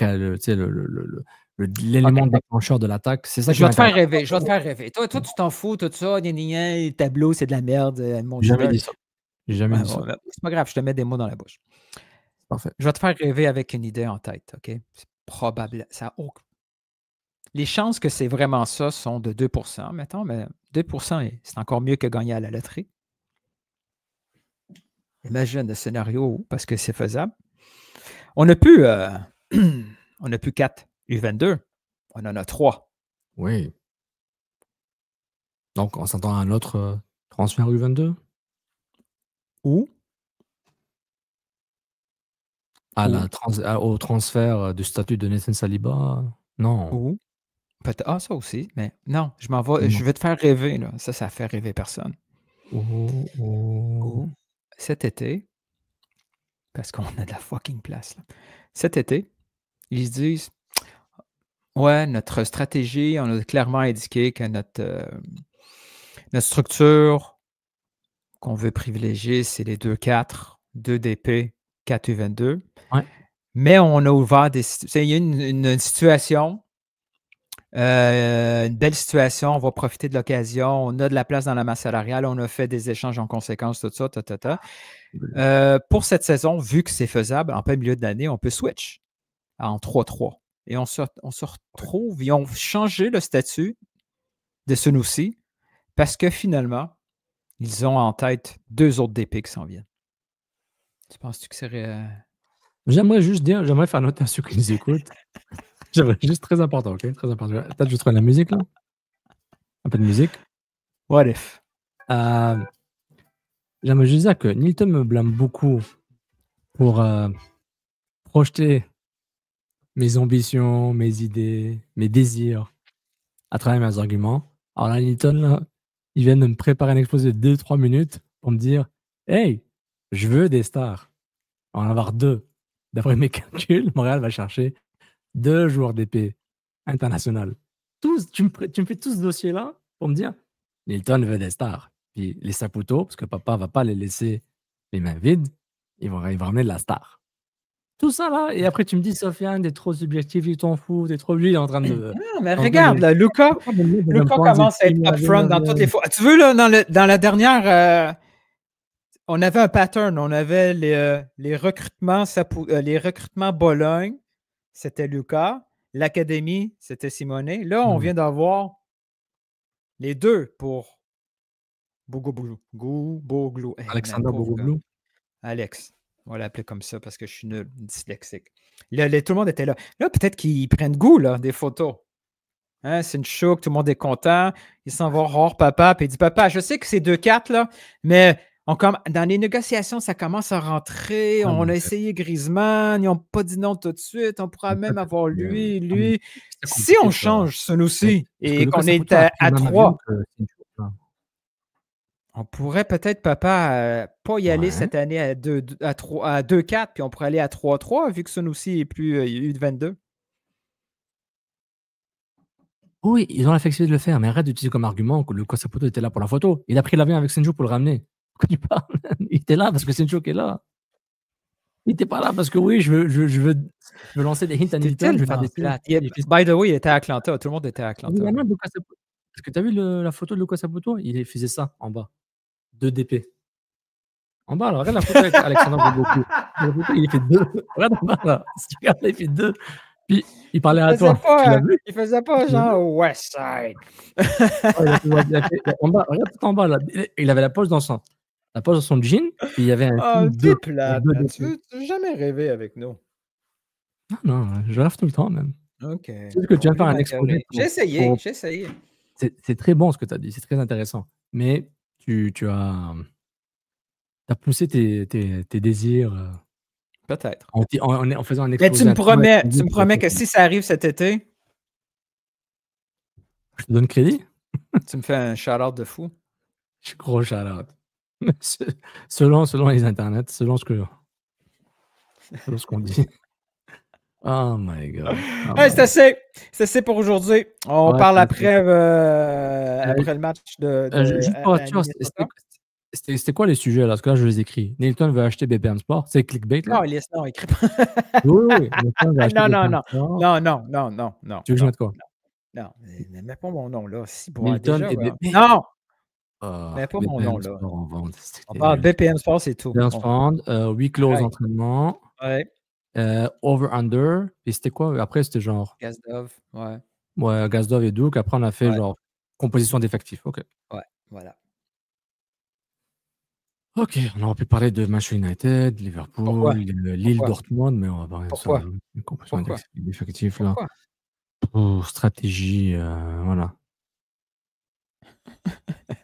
déclencheur de l'attaque? C'est ça je vais te faire rêver. Je vais te faire rêver. Toi, tu t'en fous, tout ça. Les tableaux, c'est de la merde. J'ai jamais dit ça. J'ai jamais dit ça. C'est pas grave, je te mets des mots dans la bouche. Parfait. Je vais te faire rêver avec une idée en tête, OK? C'est probable. Les chances que c'est vraiment ça sont de 2%, mettons, mais 2%, c'est encore mieux que gagner à la loterie. Imagine le scénario parce que c'est faisable. On n'a plus 4 U22, on en a 3. Oui. Donc, on s'entend à un autre transfert U22? Où? Au transfert du statut de Nathan Saliba? Non. Où? Ça aussi, mais non, je m'en vais. Je vais te faire rêver, là. Ça fait rêver personne. Cet été, parce qu'on a de la fucking place, là. Cet été, ils se disent ouais, notre stratégie, on a clairement indiqué que notre structure qu'on veut privilégier, c'est les 2-4, 2 DP, 4 U22. Ouais. Mais on a ouvert il y a une situation, une belle situation, on va profiter de l'occasion, on a de la place dans la masse salariale, on a fait des échanges en conséquence, tout ça, pour cette saison, vu que c'est faisable, en plein milieu de l'année, on peut switch en 3-3. Et on se retrouve, ils ont changé le statut de Sunusi parce que finalement, ils ont en tête 2 autres DP qui s'en viennent. Tu penses-tu que serait... J'aimerais faire noter à ceux qui nous écoutent. J'aimerais juste très important, OK? Très important. Peut-être juste la musique, là. Un peu de musique. What if? J'aimerais juste dire que Nilton me blâme beaucoup pour projeter mes ambitions, mes idées, mes désirs à travers mes arguments. Alors là, Nilton, là, il vient de me préparer un exposé de 2-3 minutes pour me dire « Hey, je veux des stars. On va en avoir 2. D'après mes calculs, Montréal va chercher 2 joueurs d'épée international. Tu me fais tout ce dossier-là pour me dire Nilton veut des stars. Puis les Saputo, parce que papa ne va pas les laisser les mains vides, ils vont ramener de la star. Tout ça là, et après tu me dis Sofiane, t'es trop subjectif, tu t'en fous, t'es trop lui, il est en train de. Non, mais regarde, là, Luka commence à être upfront dans toutes les fois. Tu veux, là, dans la dernière, on avait un pattern, on avait les recrutements Bologne, c'était Luka. l'Académie, c'était Simonet. Là, on Mmh. vient d'avoir les deux pour Bougoglou. Hey, man, Alexander pauvre gars. Bogoglou. Alex. On va l'appeler comme ça parce que je suis nul, dyslexique. Là, tout le monde était là. Là, peut-être qu'ils prennent goût là, des photos. Hein, c'est une show, que tout le monde est content. Il s'en va voir papa, puis il dit Papa, je sais que c'est 2-4, là, mais dans les négociations, ça commence à rentrer. Ah, On mais a essayé Griezmann, ils n'ont pas dit non tout de suite. On pourra mais ça, même avoir c'est lui. c'est Si on compliqué, ça. change Ouais, Sunusi parce que et Lucas qu'on est Saputo a pris à le même avion 3, que Sincho, là. on pourrait peut-être, papa, pas y aller Ouais. cette année à 2-4, puis on pourrait aller à 3-3, vu que Sunusi est plus U22. Oui, ils ont la flexibilité de le faire, mais arrête d'utiliser comme argument que Lucas Saputo était là pour la photo. Il a pris l'avion avec Sincho pour le ramener. De quoi tu parles? Il était là parce que Sincho qui est là. Il était pas là parce que oui, je veux lancer des hints à C'était Nilton, je vais faire tellement des plate. signes. By the way, il était à Atlanta. Tout le monde était à Atlanta. Évidemment, Lucas Saputo. Est-ce que tu as vu la photo de Lucas Saputo? Il faisait ça en bas. 2 DP. En bas, là, regarde la photo avec Alexander Bogoglou. La photo, il fait 2. Regarde en bas, là. Si tu regardes, il fait 2. Puis il parlait à toi. Tu l'as vu? Il faisait pas Tu l'as genre West Side. Ouais, en bas, regarde tout en bas, là. Il avait la poche dans son jean, puis il y avait un Ah, signe t'es 2. plate. 2 man. DP. Tu veux jamais rêver avec nous. Non, je rêve tout le temps, même. OK. C'est juste que tu viens de faire un exposé. J'ai essayé. C'est très bon ce que tu as dit, c'est très intéressant. Mais tu as poussé tes désirs Peut-être. en faisant un Mais exposé. tu me promets que si ça arrive cet été, Je te donne crédit? tu me fais un shout-out de fou. Je suis gros shout-out. Selon les internets, selon ce qu'on dit. Oh my God. Hey, c'est assez pour aujourd'hui. On Ouais, parle c'est après le match de juste pour être sûr, Minnesota. c'était quoi les sujets là? Parce que là, je les écris. Nilton veut acheter BPM Sport. C'est clickbait là? Non, écris pas. Oui. Nilton veut acheter BPM Non. Sport. Non. Tu veux que je mette quoi? Non, mais mets pas mon nom là. Si, bon, Nilton déjà, et là. BPM. Non, Ah, mets pas mon BPM nom là. Sport en vente. On parle BPM Sport, c'est tout. BPM Sport, week close Ouais. entraînement, Ouais, over-under. Et c'était quoi? Après, c'était genre Gazdov, ouais, Gazdov et Duke. Après, on a fait Ouais. genre composition d'effectifs. OK. voilà. OK, on aurait pu parler de Manchester United, Pourquoi? Liverpool, Lille, Dortmund, mais on va parler de ça. Pourquoi? Une composition Pourquoi? d'effectifs là. Pourquoi? Stratégie, voilà.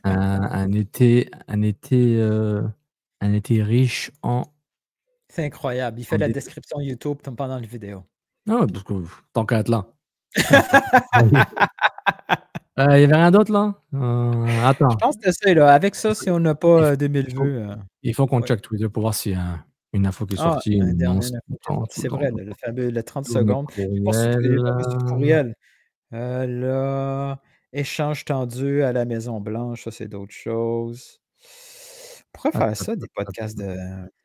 Un été riche en. C'est incroyable. Il fait la description YouTube pendant la vidéo. Non, parce que tant qu'à être là. Il y avait rien d'autre là? Attends. Je pense que c'est là. Avec ça, si on n'a pas 2000 vues. Il faut qu'on ouais. check Twitter pour voir s'il y a une info qui est Ah, sortie. un une dernier annonce, info qui est tout le temps, sorti. C'est vrai, le fameux 30 tout le secondes. courriel. Courriel. Là, échange tendu à la Maison-Blanche, ça, c'est d'autres choses. On pourrait faire ça, des podcasts de.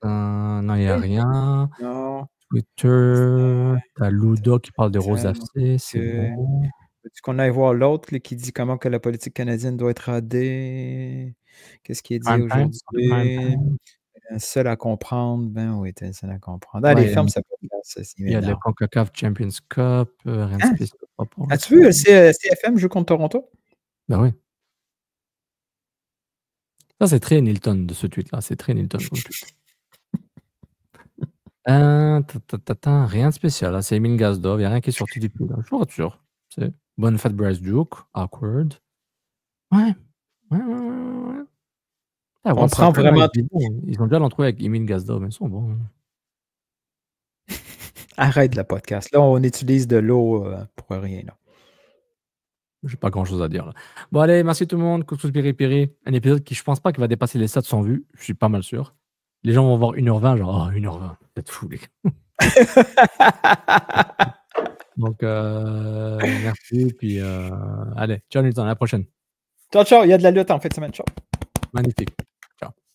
Non, il n'y a rien. Non. Twitter, t'as Ludo qui parle de Rose FC, c'est bon. Veux-tu qu'on aille voir l'autre là, qui dit comment que la politique canadienne doit être radée? Qu'est-ce qui est dit aujourd'hui? Seul à comprendre. Ben oui, t'es seul à comprendre. Allez, ferme ça podcast. Il y a le CONCACAF Champions Cup, rien de spécial. As-tu vu le CFM joue contre Toronto? Ben oui. Ça, c'est très Nilton de ce tweet-là. C'est très Nilton comme tweet. Rien de spécial. Là. C'est Emile Gazdov. Il n'y a rien qui est sorti depuis. Là. Je suis pas sûr. C'est bonne fête Bryce Duke. Awkward. Ouais. On prend vraiment. Ils ont déjà l'entrée avec Emile Gazdov, mais ils sont bons. Arrête le podcast. Là, on utilise de l'eau pour rien. Là. J'ai pas grand chose à dire. Là. Bon, allez, merci tout le monde. Couscous Piri. Un épisode qui, je pense pas qu'il va dépasser les 700 vues. Je suis pas mal sûr. Les gens vont voir 1h20, genre, 1h20. Peut-être fou, les gars. Donc, merci. Puis, allez, ciao, Nilton. À la prochaine. Ciao. Il y a de la lutte en fin de semaine. Ciao. Magnifique.